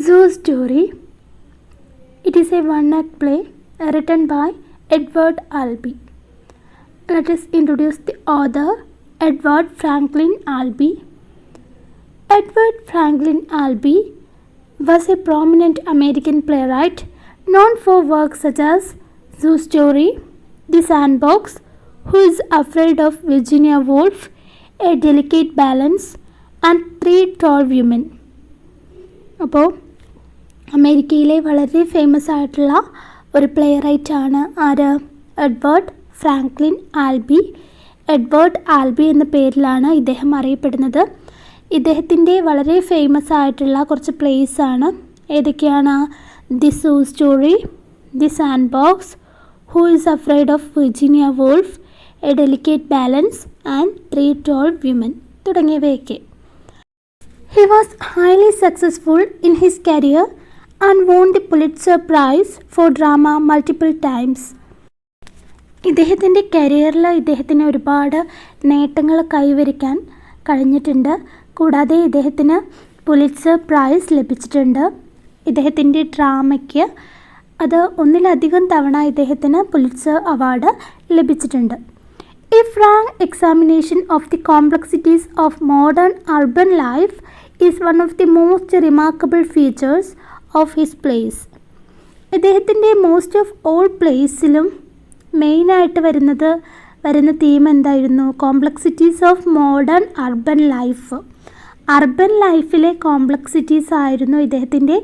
Zoo Story. It is a one-act play written by Edward Albee. Let us introduce the author, Edward Franklin Albee. Edward Franklin Albee was a prominent American playwright known for works such as Zoo Story, The Sandbox, Who is Afraid of Virginia Woolf, A Delicate Balance, and Three Tall Women. അപ്പോൾ അമേരിക്കയിലെ വളരെ famous ആയിട്ടുള്ള ഒരു play റൈറ്റാണ് ആര്? Edward Franklin Albee. Edward Albee എന്ന പേരിലാണ് ഇദ്ദേഹം അറിയപ്പെടുന്നത്. ഇദ്ദേഹത്തിൻ്റെ വളരെ ഫേമസ് ആയിട്ടുള്ള കുറച്ച് പ്ലേസാണ്. ഏതൊക്കെയാണ്? The zoo story, the sand box, who is afraid of Virginia Woolf, a delicate balance and three tall women തുടങ്ങിയവയൊക്കെ. He was highly successful in his career and won the Pulitzer Prize for Drama multiple times. ഇദ്ദേഹത്തിൻ്റെ കരിയറിൽ ഇദ്ദേഹത്തിന് ഒരുപാട് നേട്ടങ്ങൾ കൈവരിക്കാൻ കഴിഞ്ഞിട്ടുണ്ട്. കൂടാതെ ഇദ്ദേഹത്തിന് പുലിറ്റ്സർ പ്രൈസ് ലഭിച്ചിട്ടുണ്ട്. ഇദ്ദേഹത്തിൻ്റെ ഡ്രാമയ്ക്ക് അത് ഒന്നിലധികം തവണ ഇദ്ദേഹത്തിന് പുലിറ്റ്സർ അവാർഡ് ലഭിച്ചിട്ടുണ്ട്. A frank examination of the complexities of modern urban life is one of the most remarkable features of his plays. ഇദ്ദേഹത്തിൻ്റെ മോസ്റ്റ് ഓഫ് ഓൾ പ്ലേസിലും മെയിനായിട്ട് വരുന്ന തീം എന്തായിരുന്നു? Complexities of modern urban life. Urban ലൈഫിലെ complexities ആയിരുന്നു ഇദ്ദേഹത്തിൻ്റെ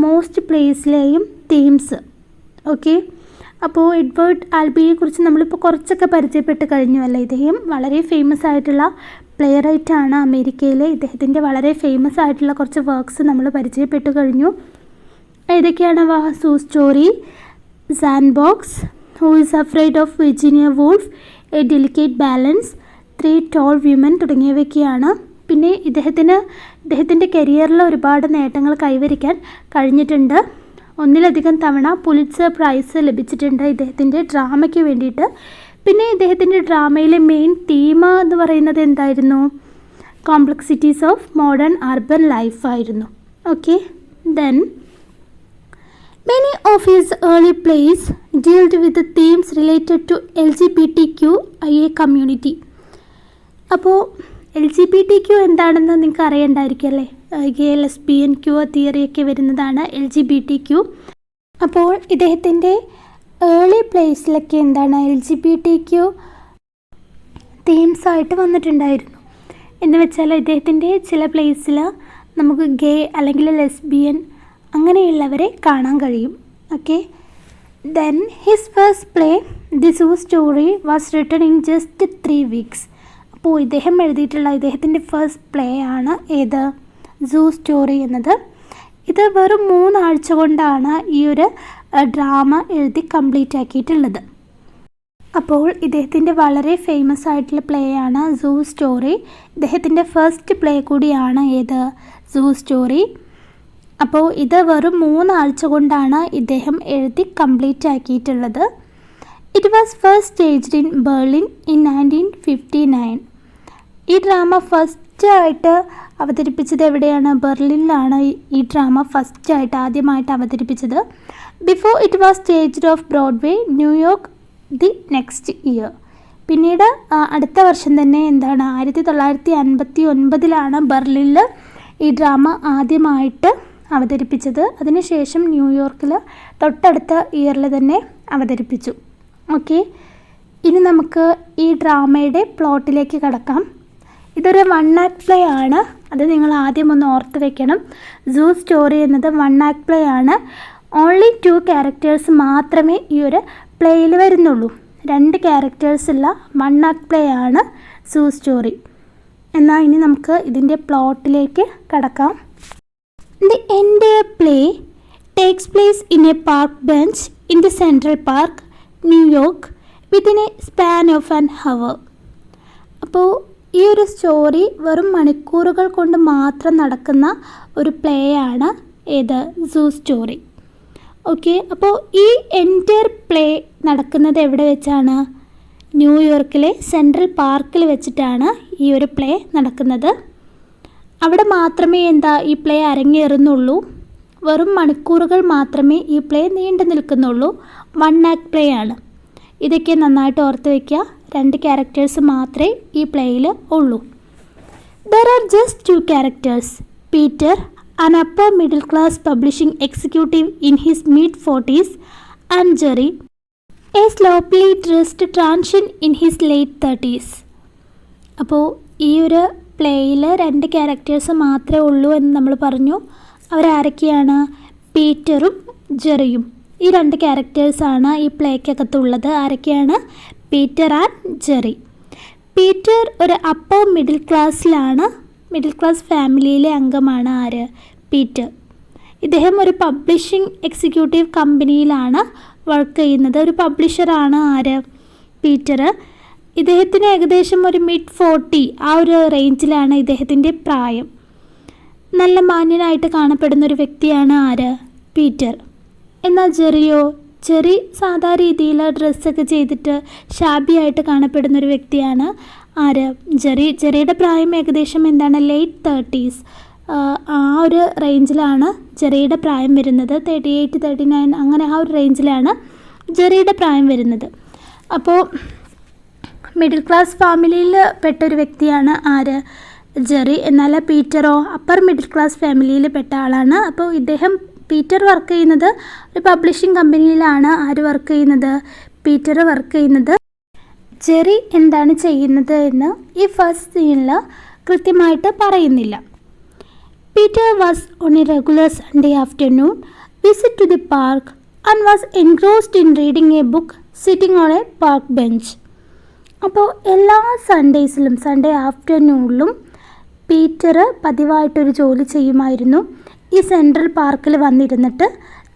most പ്ലേസിലെയും themes. Okay, അപ്പോൾ Edward ആൽബിയെക്കുറിച്ച് നമ്മളിപ്പോൾ കുറച്ചൊക്കെ പരിചയപ്പെട്ട് കഴിഞ്ഞു അല്ലേ. ഇദ്ദേഹം വളരെ ഫേമസ് ആയിട്ടുള്ള പ്ലേ റൈറ്റാണ് അമേരിക്കയിലെ. ഇദ്ദേഹത്തിൻ്റെ വളരെ ഫേമസ് ആയിട്ടുള്ള കുറച്ച് വർക്ക്സ് നമ്മൾ പരിചയപ്പെട്ടു കഴിഞ്ഞു. ഏതൊക്കെയാണ്? Zoo story, sand box, who is afraid of Virginia Woolf, a delicate balance, three tall women തുടങ്ങിയവയൊക്കെയാണ്. പിന്നെ ഇദ്ദേഹത്തിൻ്റെ കരിയറിൽ ഒരുപാട് നേട്ടങ്ങൾ കൈവരിക്കാൻ കഴിഞ്ഞിട്ടുണ്ട്. ഒന്നിലധികം തവണ പുലിറ്റ്സർ പ്രൈസ് ലഭിച്ചിട്ടുണ്ട് ഇദ്ദേഹത്തിൻ്റെ ഡ്രാമയ്ക്ക് വേണ്ടിയിട്ട്. പിന്നെ ഇദ്ദേഹത്തിൻ്റെ ഡ്രാമയിലെ മെയിൻ തീം എന്ന് പറയുന്നത് എന്തായിരുന്നു? Complexities of modern urban life ആയിരുന്നു. Okay, then many of his early plays dealt with the themes related to LGBTQIA community. അപ്പോൾ LGBTQ എന്താണെന്ന് നിങ്ങൾക്ക് അറിയണ്ടായിരിക്കും അല്ലേ. ഗേ, ലെസ്ബിയൻ, ക്യൂർ തിയറിയൊക്കെ വരുന്നതാണ് LGBTQ. അപ്പോൾ ഇദ്ദേഹത്തിൻ്റെ ഏർലി പ്ലേസിലൊക്കെ എന്താണ് LGBTQ തീംസായിട്ട് വന്നിട്ടുണ്ടായിരുന്നു. എന്ന് വെച്ചാൽ ഇദ്ദേഹത്തിൻ്റെ ചില പ്ലേസിൽ നമുക്ക് ഗേ അല്ലെങ്കിൽ ലെസ്ബിയൻ അങ്ങനെയുള്ളവരെ കാണാൻ കഴിയും. Okay, then his first play the zoo story was written in just 3 weeks. അപ്പോൾ ഇദ്ദേഹം എഴുതിയിട്ടുള്ള ഇദ്ദേഹത്തിൻ്റെ ഫസ്റ്റ് പ്ലേ ആണ് ഏത്? സൂ സ്റ്റോറി എന്നത്. ഇത് വെറും 3 ആഴ്ച കൊണ്ടാണ് ഈ ഒരു ഡ്രാമ എഴുതി കംപ്ലീറ്റ് ആക്കിയിട്ടുള്ളത്. അപ്പോൾ ഇദ്ദേഹത്തിൻ്റെ വളരെ ഫേമസ് ആയിട്ടുള്ള പ്ലേ ആണ് സൂ സ്റ്റോറി. ഇദ്ദേഹത്തിൻ്റെ ഫസ്റ്റ് പ്ലേ കൂടിയാണ് ഏത്? Zoo story. അപ്പോൾ ഇത് വെറും 3 ആഴ്ച കൊണ്ടാണ് ഇദ്ദേഹം എഴുതി കംപ്ലീറ്റ് ആക്കിയിട്ടുള്ളത്. It was first staged in Berlin in 1959. ഈ ഡ്രാമ ഫസ്റ്റായിട്ട് അവതരിപ്പിച്ചത് എവിടെയാണ്? ബെർലിനിലാണ് ഈ ഡ്രാമ ഫസ്റ്റായിട്ട് ആദ്യമായിട്ട് അവതരിപ്പിച്ചത്. Before it was staged of Broadway, New York the next year. പിന്നീട് അടുത്ത വർഷം തന്നെ എന്താണ് 1959 ബെർലിനിൽ ഈ ഡ്രാമ ആദ്യമായിട്ട് അവതരിപ്പിച്ചത്. അതിനുശേഷം ന്യൂയോർക്കിൽ തൊട്ടടുത്ത ഇയറിൽ തന്നെ അവതരിപ്പിച്ചു. ഓക്കെ, ഇനി നമുക്ക് ഈ ഡ്രാമയുടെ പ്ലോട്ടിലേക്ക് കടക്കാം. ഇതൊരു 1 act പ്ലേ ആണ്. അത് നിങ്ങൾ ആദ്യം ഒന്ന് ഓർത്ത് വെക്കണം. സൂ സ്റ്റോറി എന്നത് 1 act പ്ലേ ആണ്. ഓൺലി 2 ക്യാരക്ടേഴ്സ് മാത്രമേ ഈ ഒരു പ്ലേയിൽ വരുന്നുള്ളൂ. 2 ക്യാരക്ടേഴ്സുള്ള 1 act പ്ലേ ആണ് സൂ സ്റ്റോറി. എന്നാൽ ഇനി നമുക്ക് ഇതിൻ്റെ പ്ലോട്ടിലേക്ക് കടക്കാം. The entire play takes place in a park bench in the Central Park, New York, within a span of an hour. അപ്പോൾ ഈ ഒരു സ്റ്റോറി വെറും മണിക്കൂറുകൾ കൊണ്ട് മാത്രം നടക്കുന്ന ഒരു പ്ലേ ആണ് ഏത്? Zoo story. ഓക്കെ, അപ്പോൾ ഈ എൻറ്റയർ പ്ലേ നടക്കുന്നത് എവിടെ വെച്ചാണ്? ന്യൂയോർക്കിലെ സെൻട്രൽ പാർക്കിൽ വെച്ചിട്ടാണ് ഈ ഒരു പ്ലേ നടക്കുന്നത്. അവിടെ മാത്രമേ ഈ പ്ലേ അരങ്ങേറുന്നുള്ളൂ. വെറും മണിക്കൂറുകൾ മാത്രമേ ഈ പ്ലേ നീണ്ടു നിൽക്കുന്നുള്ളൂ. വൺ ആക്ട് പ്ലേ ആണ്. ഇതൊക്കെ നന്നായിട്ട് ഓർത്ത് വയ്ക്കുക. 2 ക്യാരക്ടേഴ്സ് മാത്രമേ ഈ പ്ലേയിൽ ഉള്ളൂ. There are just 2 characters. Peter, an upper middle class publishing executive in his mid-40s, and Jerry, a sloppily dressed transient in his late 30s. അപ്പോൾ ഈ ഒരു പ്ലേയിൽ 2 ക്യാരക്ടേഴ്സ് മാത്രമേ ഉള്ളൂ എന്ന് നമ്മൾ പറഞ്ഞു. അവരാരൊക്കെയാണ്? പീറ്ററും ജെറിയും. ഈ 2 ക്യാരക്ടേഴ്സാണ് ഈ പ്ലേക്കകത്തുള്ളത്. ആരൊക്കെയാണ്? Peter and Jerry. പീറ്റർ ഒരു അപ്പർ മിഡിൽ ക്ലാസ്സിലാണ്. മിഡിൽ ക്ലാസ് ഫാമിലിയിലെ അംഗമാണ് ആര്? പീറ്റർ. ഇദ്ദേഹം ഒരു പബ്ലിഷിംഗ് എക്സിക്യൂട്ടീവ് കമ്പനിയിലാണ് വർക്ക് ചെയ്യുന്നത്. ഒരു പബ്ലിഷറാണ് ആര്? പീറ്റർ. ഇദ്ദേഹത്തിന് ഏകദേശം ഒരു mid-40 ആ ഒരു റേഞ്ചിലാണ് ഇദ്ദേഹത്തിൻ്റെ പ്രായം. നല്ല മാന്യനായിട്ട് കാണപ്പെടുന്ന ഒരു വ്യക്തിയാണ് ആര്? പീറ്റർ. എന്നാൽ ജെറിയോ? ജെറി സാധാ രീതിയിൽ ഡ്രസ്സൊക്കെ ചെയ്തിട്ട് ഷാബിയായിട്ട് കാണപ്പെടുന്ന ഒരു വ്യക്തിയാണ് ആര്? ജെറിയുടെ പ്രായം ഏകദേശം എന്താണ്? late 30s. ആ ഒരു റേഞ്ചിലാണ് ജെറിയുടെ പ്രായം വരുന്നത്. 38, 39 അങ്ങനെ ആ ഒരു റേഞ്ചിലാണ് ജെറിയുടെ പ്രായം വരുന്നത്. അപ്പോൾ മിഡിൽ ക്ലാസ് ഫാമിലിയിൽ പെട്ട ഒരു വ്യക്തിയാണ് ആര്? ജെറി. എന്നാൽ പീറ്ററോ? അപ്പർ മിഡിൽ ക്ലാസ് ഫാമിലിയിൽ പെട്ട ആളാണ്. അപ്പോൾ പീറ്റർ വർക്ക് ചെയ്യുന്നത് ഒരു പബ്ലിഷിംഗ് കമ്പനിയിലാണ്. ആര് വർക്ക് ചെയ്യുന്നത്? പീറ്റർ വർക്ക് ചെയ്യുന്നത്. ജെറി എന്താണ് ചെയ്യുന്നത് എന്ന് ഈ ഫസ്റ്റ് സീനിൽ കൃത്യമായിട്ട് പറയുന്നില്ല. Peter was on a regular Sunday afternoon visit to the park and was engrossed in reading a book sitting on a park bench. അപ്പോൾ എല്ലാ സൺഡേസിലും സൺഡേ ആഫ്റ്റർനൂണിലും പീറ്റർ പതിവായിട്ടൊരു ജോലി ചെയ്യുമായിരുന്നു. ഈ സെൻട്രൽ പാർക്കിൽ വന്നിരുന്നിട്ട്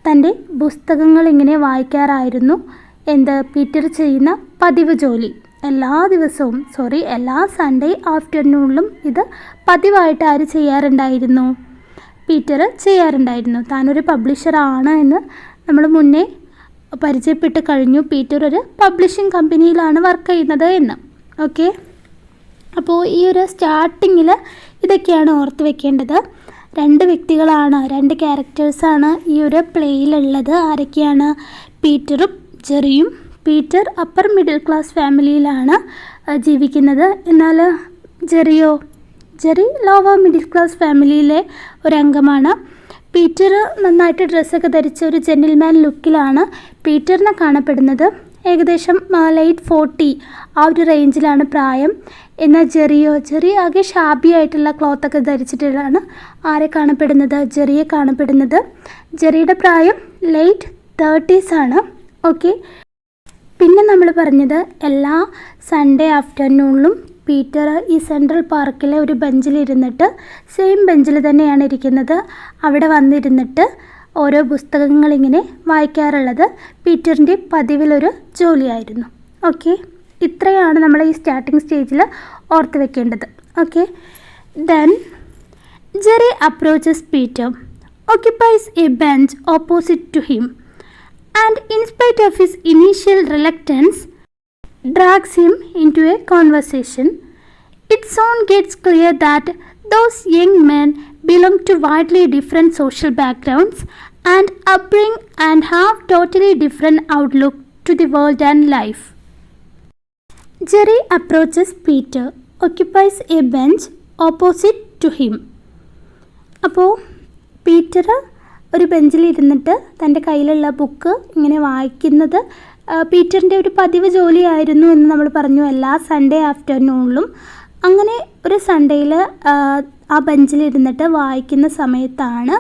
തൻ്റെ പുസ്തകങ്ങൾ ഇങ്ങനെ വായിക്കാറായിരുന്നു പീറ്റർ ചെയ്യുന്ന പതിവ് ജോലി. എല്ലാ സൺഡേ ആഫ്റ്റർനൂണിലും ഇത് പതിവായിട്ട് ആര് ചെയ്യാറുണ്ടായിരുന്നു? പീറ്റർ ചെയ്യാറുണ്ടായിരുന്നു. താനൊരു പബ്ലിഷറാണ് എന്ന് നമ്മൾ മുന്നേ പരിചയപ്പെട്ട് കഴിഞ്ഞു. പീറ്റർ ഒരു പബ്ലിഷിംഗ് കമ്പനിയിലാണ് വർക്ക് ചെയ്യുന്നത് എന്ന്. ഓക്കെ, അപ്പോൾ ഈ ഒരു സ്റ്റാർട്ടിങ്ങിൽ ഇതൊക്കെയാണ് ഓർത്ത് വെക്കേണ്ടത്. 2 വ്യക്തികളാണ്, 2 ക്യാരക്ടേഴ്സാണ് ഈ ഒരു പ്ലേയിലുള്ളത്. ആരൊക്കെയാണ്? പീറ്ററും ജെറിയും. പീറ്റർ അപ്പർ മിഡിൽ ക്ലാസ് ഫാമിലിയിലാണ് ജീവിക്കുന്നത്. എന്നാൽ ജെറിയോ? ജെറി ലോവർ മിഡിൽ ക്ലാസ് ഫാമിലിയിലെ ഒരംഗമാണ്. പീറ്റർ നന്നായിട്ട് ഡ്രസ്സൊക്കെ ധരിച്ച ഒരു ജെന്റിൽമാൻ ലുക്കിലാണ് പീറ്ററിനെ കാണപ്പെടുന്നത്. ഏകദേശം late 40 ആ ഒരു റേഞ്ചിലാണ് പ്രായം. എന്നാൽ ജെറിയോ? ജെറി ആകെ ഷാബിയായിട്ടുള്ള ക്ലോത്തൊക്കെ ധരിച്ചിട്ടാണ് ആരെ കാണപ്പെടുന്നത്? ജെറിയെ കാണപ്പെടുന്നത്. ജെറിയുടെ പ്രായം late 30s ആണ്. ഓക്കെ, പിന്നെ നമ്മൾ പറഞ്ഞത് എല്ലാ സൺഡേ ആഫ്റ്റർനൂണിലും പീറ്റർ ഈ സെൻട്രൽ പാർക്കിലെ ഒരു ബെഞ്ചിലിരുന്നിട്ട്, സെയിം ബെഞ്ചിൽ തന്നെയാണ് ഇരിക്കുന്നത്, അവിടെ വന്നിരുന്നിട്ട് ഓരോ പുസ്തകങ്ങളിങ്ങനെ വായിക്കാറുള്ളത് പീറ്ററിൻ്റെ പതിവിലൊരു ജോലിയായിരുന്നു. ഓക്കെ, ഇത്രയാണ് നമ്മൾ ഈ സ്റ്റാർട്ടിംഗ് സ്റ്റേജിൽ ഓർത്ത് വെക്കേണ്ടത്. Okay, then Jerry approaches Peter, occupies a bench opposite to him, and in spite of his initial reluctance, drags him into a conversation. It soon gets clear that those young men belong to widely different social backgrounds and upbringing and have totally different outlook to the world and life. Jerry approaches Peter, occupies a bench opposite to him. അപ്പോൾ Peter ഒരു ബെഞ്ചിലിരുന്നിട്ട് തൻ്റെ കയ്യിലുള്ള book ഇങ്ങനെ വായിക്കുന്നത് പീറ്ററിൻ്റെ ഒരു പതിവ് ജോലിയായിരുന്നു എന്ന് നമ്മൾ പറഞ്ഞു എല്ലാ സൺഡേ ആഫ്റ്റർനൂണിലും. അങ്ങനെ ഒരു സൺഡേയിൽ ആ ബെഞ്ചിലിരുന്നിട്ട് വായിക്കുന്ന സമയത്താണ്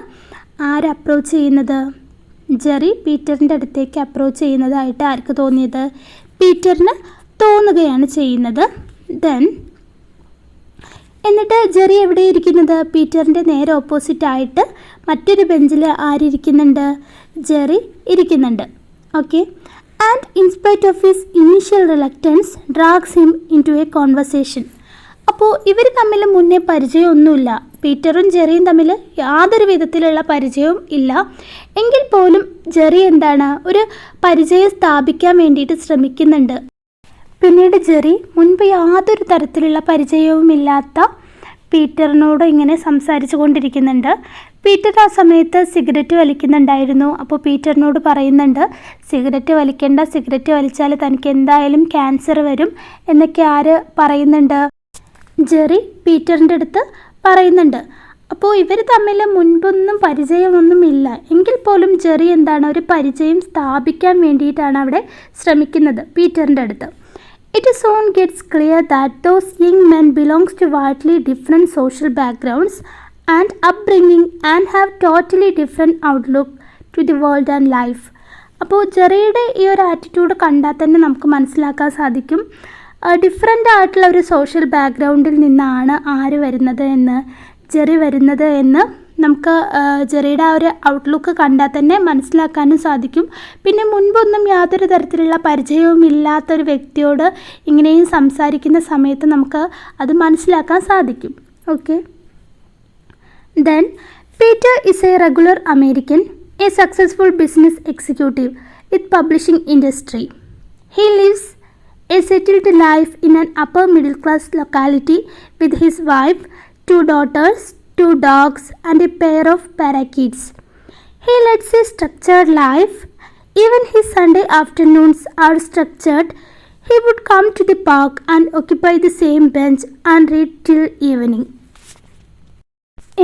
ആര് അപ്രോച്ച് ചെയ്യുന്നത്? ജെറി പീറ്ററിൻ്റെ അടുത്തേക്ക് അപ്രോച്ച് ചെയ്യുന്നതായിട്ട് ആർക്ക് തോന്നിയത്? പീറ്ററിന് തോന്നുകയാണ് ചെയ്യുന്നത്. എന്നിട്ട് ജെറി എവിടെ ഇരിക്കുന്നത്? പീറ്ററിൻ്റെ നേരെ ഓപ്പോസിറ്റായിട്ട് മറ്റൊരു ബെഞ്ചിൽ ആരിയ്ക്കുന്നുണ്ട്? ജെറി ഇരിക്കുന്നുണ്ട്. Okay, and in spite of his initial reluctance drags him into a conversation. അപ്പോൾ ഇവർ തമ്മിൽ മുന്നേ പരിചയമൊന്നുമില്ല. പീറ്ററും ജെറിയും തമ്മിൽ യാതൊരു വിധത്തിലുള്ള പരിചയവും ഇല്ല. എങ്കിൽ പോലും ജെറി എന്താണ് ഒരു പരിചയം സ്ഥാപിക്കാൻ വേണ്ടിയിട്ട് ശ്രമിക്കുന്നുണ്ട്. പിന്നീട് ജെറി മുൻപ് യാതൊരു തരത്തിലുള്ള പരിചയവുമില്ലാത്ത പീറ്ററിനോട് ഇങ്ങനെ സംസാരിച്ചു കൊണ്ടിരിക്കുന്നുണ്ട്. പീറ്റർ ആ സമയത്ത് സിഗരറ്റ് വലിക്കുന്നുണ്ടായിരുന്നു. അപ്പോൾ പീറ്ററിനോട് പറയുന്നുണ്ട്, സിഗരറ്റ് വലിക്കേണ്ട, സിഗരറ്റ് വലിച്ചാൽ തനിക്ക് എന്തായാലും ക്യാൻസർ വരും എന്നൊക്കെ ആര് പറയുന്നുണ്ട്? ജെറി പീറ്ററിൻ്റെ അടുത്ത് പറയുന്നുണ്ട്. അപ്പോൾ ഇവർ തമ്മിൽ മുൻപൊന്നും പരിചയമൊന്നും ഇല്ല എങ്കിൽ പോലും ജെറി എന്താണ് ഒരു പരിചയം സ്ഥാപിക്കാൻ വേണ്ടിയിട്ടാണ് അവിടെ ശ്രമിക്കുന്നത് പീറ്ററിൻ്റെ അടുത്ത്. It soon gets clear that those young men belongs to widely different social backgrounds and upbringing and have totally different outlook to the world and life. അപ്പോൾ ജെറിയുടെ ഈ ഒരു ആറ്റിറ്റ്യൂഡ് കണ്ടാൽ തന്നെ നമുക്ക് മനസ്സിലാക്കാൻ സാധിക്കും ഡിഫറെൻ്റ് ആയിട്ടുള്ള ഒരു സോഷ്യൽ ബാക്ക്ഗ്രൗണ്ടിൽ നിന്നാണ് ആര് വരുന്നത് എന്ന്, ജെറി വരുന്നത് എന്ന് നമുക്ക് ജെറിയുടെ ആ ഒരു ഔട്ട്ലുക്ക് കണ്ടാൽ തന്നെ മനസ്സിലാക്കാനും സാധിക്കും. പിന്നെ മുൻപൊന്നും യാതൊരു തരത്തിലുള്ള പരിചയവും ഇല്ലാത്തൊരു വ്യക്തിയോട് ഇങ്ങനെയും സംസാരിക്കുന്ന സമയത്ത് നമുക്ക് അത് മനസ്സിലാക്കാൻ സാധിക്കും. Okay. Then Peter is A regular American, A successful business executive with publishing industry. He lives a settled life in an upper middle class locality with his wife, 2 daughters, 2 dogs and a pair of parakeets. He leads a structured life. Even his Sunday afternoons are structured. He would come to the park and occupy the same bench and read till evening.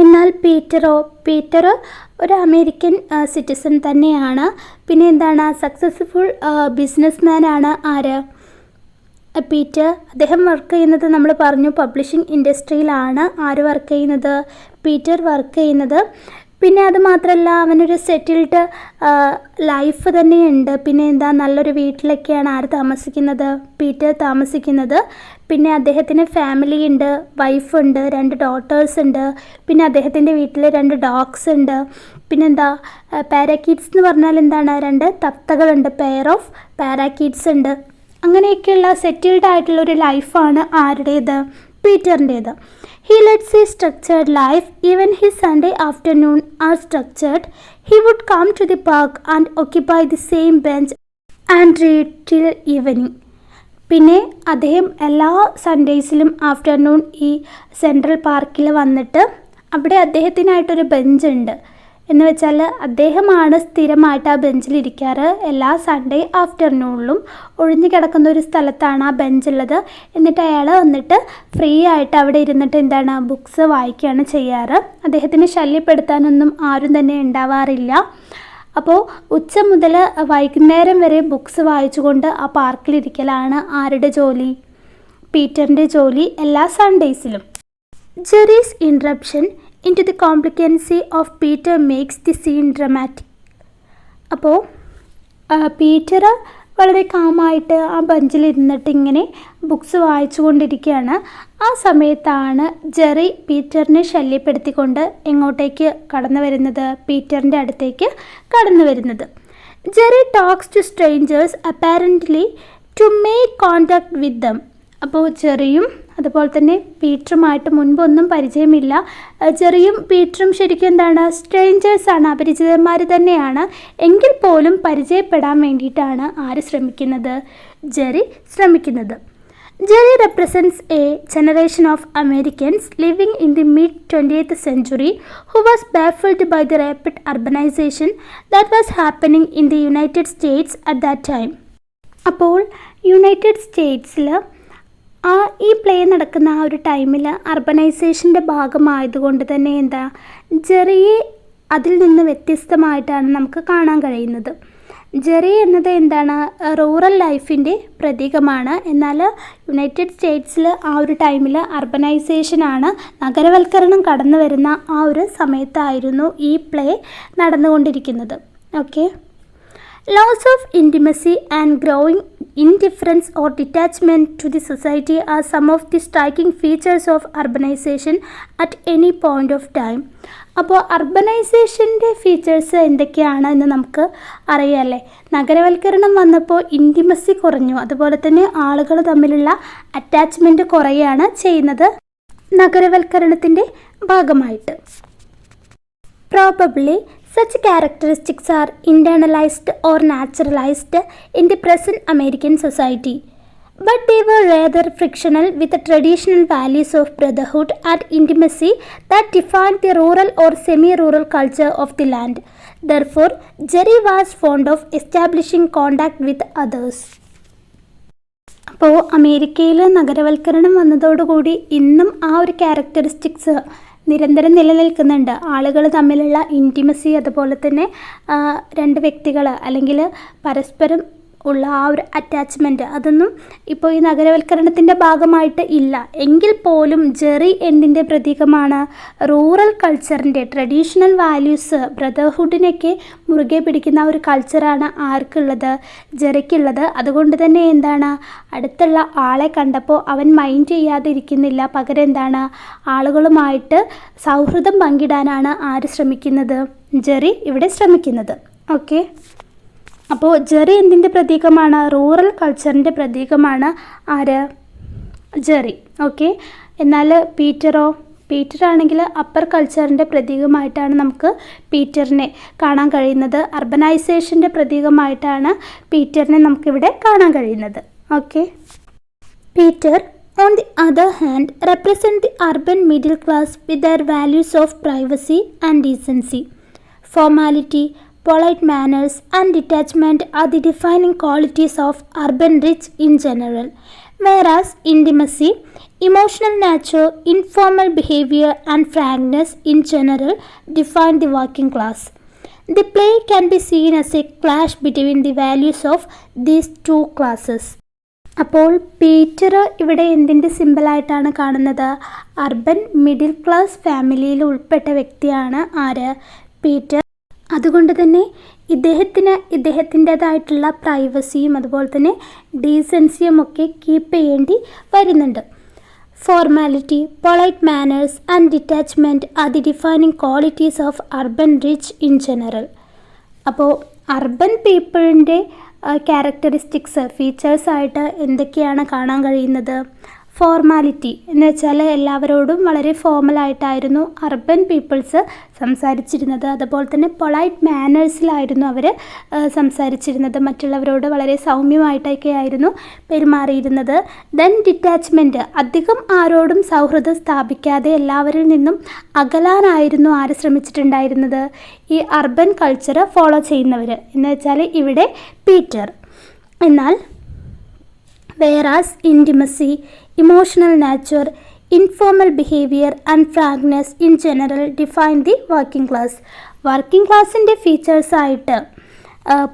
എന്നാൽ Peter ഒരു American citizen തന്നെയാണ്. പിന്നെ എന്താണ്, successful ബിസിനസ്മാനാണ് ആര്? Peter. അദ്ദേഹം work ചെയ്യുന്നത് നമ്മൾ പറഞ്ഞു പബ്ലിഷിംഗ് ഇൻഡസ്ട്രിയിലാണ്. ആര് വർക്ക് ചെയ്യുന്നത്? പീറ്റർ വർക്ക് ചെയ്യുന്നത്. പിന്നെ അത് മാത്രമല്ല അവനൊരു സെറ്റിൽഡ് ലൈഫ് തന്നെയുണ്ട്. പിന്നെ എന്താ, നല്ലൊരു വീട്ടിലൊക്കെയാണ് ആര് താമസിക്കുന്നത്? പീറ്റർ താമസിക്കുന്നത്. പിന്നെ അദ്ദേഹത്തിന് ഫാമിലി ഉണ്ട്, വൈഫുണ്ട്, 2 ഡോട്ടേഴ്സ് ഉണ്ട്. പിന്നെ അദ്ദേഹത്തിൻ്റെ വീട്ടിൽ 2 ഡോഗ്സ് ഉണ്ട്. പിന്നെന്താ, പാരാക്കീറ്റ്സ് എന്ന് പറഞ്ഞാൽ എന്താണ്? 2 തത്തകളുണ്ട്, പെയർ ഓഫ് പാരാക്കീറ്റ്സ് ഉണ്ട്. അങ്ങനെയൊക്കെയുള്ള സെറ്റിൽഡ് ആയിട്ടുള്ള ഒരു ലൈഫാണ് ആരുടേത്? പീറ്ററിൻ്റേത്. He leads a structured life. Even his Sunday afternoon are structured. He would come to the park and occupy the same bench and read till evening. പിന്നെ അദ്ദേഹം എല്ലാ സൺഡേസിലും ആഫ്റ്റർനൂൺ ഈ സെൻട്രൽ പാർക്കിൽ വന്നിട്ട് അവിടെ അദ്ദേഹത്തിനായിട്ടൊരു ബെഞ്ചുണ്ട്. എന്ന് വെച്ചാൽ അദ്ദേഹമാണ് സ്ഥിരമായിട്ട് ആ ബെഞ്ചിലിരിക്കാറ്. എല്ലാ സൺഡേ ആഫ്റ്റർനൂണിലും ഒഴിഞ്ഞു കിടക്കുന്ന ഒരു സ്ഥലത്താണ് ആ ബെഞ്ചുള്ളത്. എന്നിട്ട് അയാൾ വന്നിട്ട് ഫ്രീ ആയിട്ട് അവിടെ ഇരുന്നിട്ട് എന്താണ്, ബുക്സ് വായിക്കുകയാണ് ചെയ്യാറ്. അദ്ദേഹത്തിന് ശല്യപ്പെടുത്താനൊന്നും ആരും തന്നെ ഉണ്ടാവാറില്ല. അപ്പോൾ ഉച്ച മുതൽ വൈകുന്നേരം വരെ ബുക്സ് വായിച്ചുകൊണ്ട് ആ പാർക്കിലിരിക്കലാണ് ആരുടെ ജോലി? പീറ്ററിൻ്റെ ജോലി എല്ലാ സൺഡേസിലും. Jerry's interruption into the complicancy of Peter makes the scene dramatic. അപ്പോൾ പീറ്റർ വളരെ കാമായിട്ട് ആ ബെഞ്ചിലിരുന്നിട്ട് ഇങ്ങനെ ബുക്സ് വായിച്ചു കൊണ്ടിരിക്കുകയാണ്. ആ സമയത്താണ് ജെറി പീറ്ററിനെ ശല്യപ്പെടുത്തിക്കൊണ്ട് എങ്ങോട്ടേക്ക് കടന്നു വരുന്നത്? പീറ്ററിൻ്റെ അടുത്തേക്ക് കടന്നു വരുന്നത്. Jerry talks to strangers apparently to make contact with them. അപ്പോൾ ജെറിയും അതുപോലെ തന്നെ പീറ്ററുമായിട്ട് മുൻപൊന്നും പരിചയമില്ല. ജെറിയും പീറ്ററും ശരിക്കും എന്താണ്, സ്ട്രേഞ്ചേഴ്സാണ്, അപരിചിതന്മാർ തന്നെയാണ്. എങ്കിൽ പോലും പരിചയപ്പെടാൻ വേണ്ടിയിട്ടാണ് ആര് ശ്രമിക്കുന്നത്? ജെറി ശ്രമിക്കുന്നത്. Jerry represents a generation of Americans living in the mid-20th century who was baffled by the rapid urbanization that was happening in the United States at that time. അപ്പോൾ യുണൈറ്റഡ് സ്റ്റേറ്റ്സിൽ ഈ പ്ലേ നടക്കുന്ന ആ ഒരു ടൈമിൽ അർബനൈസേഷൻ്റെ ഭാഗമായതുകൊണ്ട് തന്നെ എന്താ, ജെറിയെ അതിൽ നിന്ന് വ്യത്യസ്തമായിട്ടാണ് നമുക്ക് കാണാൻ കഴിയുന്നത്. ജെറി എന്നത് എന്താണ്, റൂറൽ ലൈഫിൻ്റെ പ്രതീകമാണ്. എന്നാൽ യുണൈറ്റഡ് സ്റ്റേറ്റ്സിൽ ആ ഒരു ടൈമിൽ അർബനൈസേഷനാണ്, നഗരവൽക്കരണം കടന്നു വരുന്ന ആ ഒരു സമയത്തായിരുന്നു ഈ പ്ലേ നടന്നുകൊണ്ടിരിക്കുന്നത്. Okay. Loss of intimacy and growing indifference or detachment to the society are some of the striking features of urbanization at any point of time. അപ്പോൾ അർബനൈസേഷൻ്റെ ഫീച്ചേഴ്സ് എന്തൊക്കെയാണ് എന്ന് നമുക്ക് അറിയാമല്ലേ. നഗരവൽക്കരണം വന്നപ്പോൾ ഇൻറ്റിമസി കുറഞ്ഞു, അതുപോലെ തന്നെ ആളുകൾ തമ്മിലുള്ള അറ്റാച്ച്മെൻറ്റ് കുറയുകയാണ് ചെയ്യുന്നത് നഗരവൽക്കരണത്തിൻ്റെ ഭാഗമായിട്ട്. Probably such characteristics are internalized or naturalized in the present American society. but they were rather frictional with the traditional values of brotherhood and intimacy that defined the rural or semi-rural culture of the land. Therefore, Jerry was fond of establishing contact with others. അപ്പോൾ അമേരിക്കയിൽ നഗരവൽക്കരണം വന്നതോടുകൂടി ഇന്നും ആ ഒരു characteristics നിരന്തരം നിലനിൽക്കുന്നുണ്ട്. ആളുകൾ തമ്മിലുള്ള ഇൻറ്റിമസി, അതുപോലെ തന്നെ രണ്ട് വ്യക്തികൾ അല്ലെങ്കിൽ പരസ്പരം ഉള്ള ആ ഒരു അറ്റാച്ച്മെൻറ്റ്, അതൊന്നും ഇപ്പോൾ ഈ നഗരവൽക്കരണത്തിൻ്റെ ഭാഗമായിട്ട് ഇല്ല. എങ്കിൽ പോലും ജെറി എന്തിൻ്റെ പ്രതീകമാണ്? റൂറൽ കൾച്ചറിൻ്റെ ട്രഡീഷണൽ വാല്യൂസ്, ബ്രദർഹുഡിനൊക്കെ മുറുകെ പിടിക്കുന്ന ഒരു കൾച്ചറാണ് ആർക്കുള്ളത്? ജെറിക്കുള്ളത്. അതുകൊണ്ട് തന്നെ എന്താണ്, അടുത്തുള്ള ആളെ കണ്ടപ്പോൾ അവൻ മൈൻഡ് ചെയ്യാതെ ഇരിക്കുന്നില്ല. പകരം എന്താണ്, ആളുകളുമായിട്ട് സൗഹൃദം പങ്കിടാനാണ് ആര് ശ്രമിക്കുന്നത്? ജെറി ഇവിടെ ശ്രമിക്കുന്നത്. ഓക്കെ, അപ്പോൾ ജെറി എന്തിൻ്റെ പ്രതീകമാണ്? റൂറൽ കൾച്ചറിൻ്റെ പ്രതീകമാണ് ആര്? ജെറി. ഓക്കെ, എന്നാൽ പീറ്റർ ആണെങ്കിൽ അപ്പർ കൾച്ചറിൻ്റെ പ്രതീകമായിട്ടാണ് നമുക്ക് പീറ്ററിനെ കാണാൻ കഴിയുന്നത്. അർബനൈസേഷൻ്റെ പ്രതീകമായിട്ടാണ് പീറ്ററിനെ നമുക്കിവിടെ കാണാൻ കഴിയുന്നത്. Okay, Peter on the other hand represent the urban middle class with their values of privacy and decency. Formality, polite manners and detachment are the defining qualities of urban rich in general, whereas intimacy, emotional nature, informal behavior and frankness in general define the working class. The play can be seen as a clash between the values of these two classes. അപ്പോൾ Peter ഇവിടെ എന്തിൻ്റെ സിമ്പിളായിട്ടാണ് കാണുന്നത്? Urban middle class ഫാമിലിയിൽ ഉൾപ്പെട്ട വ്യക്തിയാണ് ആര്? Peter. അതുകൊണ്ട് തന്നെ ഇദ്ദേഹത്തിൻ്റേതായിട്ടുള്ള പ്രൈവസിയും അതുപോലെ തന്നെ ഡീസൻസിയും ഒക്കെ കീപ്പ് ചെയ്യേണ്ടി വരുന്നുണ്ട്. Formality, polite manners and detachment are the defining qualities of urban rich in general. അപ്പോൾ അർബൻ പീപ്പിളിൻ്റെ ക്യാരക്ടറിസ്റ്റിക്സ്, ഫീച്ചേഴ്സായിട്ട് എന്തൊക്കെയാണ് കാണാൻ കഴിയുന്നത്? ഫോർമാലിറ്റി എന്ന് വെച്ചാൽ എല്ലാവരോടും വളരെ ഫോർമലായിട്ടായിരുന്നു അർബൻ പീപ്പിൾസ് സംസാരിച്ചിരുന്നത്. അതുപോലെ തന്നെ പൊളൈറ്റ് മാനേഴ്സിലായിരുന്നു അവർ സംസാരിച്ചിരുന്നത്. മറ്റുള്ളവരോട് വളരെ സൗമ്യമായിട്ടൊക്കെ ആയിരുന്നു പെരുമാറിയിരുന്നത്. ദെൻ ഡിറ്റാച്ച്മെൻറ്റ്, അധികം ആരോടും സൗഹൃദം സ്ഥാപിക്കാതെ എല്ലാവരിൽ നിന്നും അകലാനായിരുന്നു ആര് ശ്രമിച്ചിട്ടുണ്ടായിരുന്നത്? ഈ അർബൻ കൾച്ചർ ഫോളോ ചെയ്യുന്നവർ, എന്ന് വെച്ചാൽ ഇവിടെ പീറ്റർ. എന്നാൽ whereas intimacy, emotional nature, informal behavior and frankness in general define the working class. Working ക്ലാസ്സിൻ്റെ ഫീച്ചേഴ്സായിട്ട്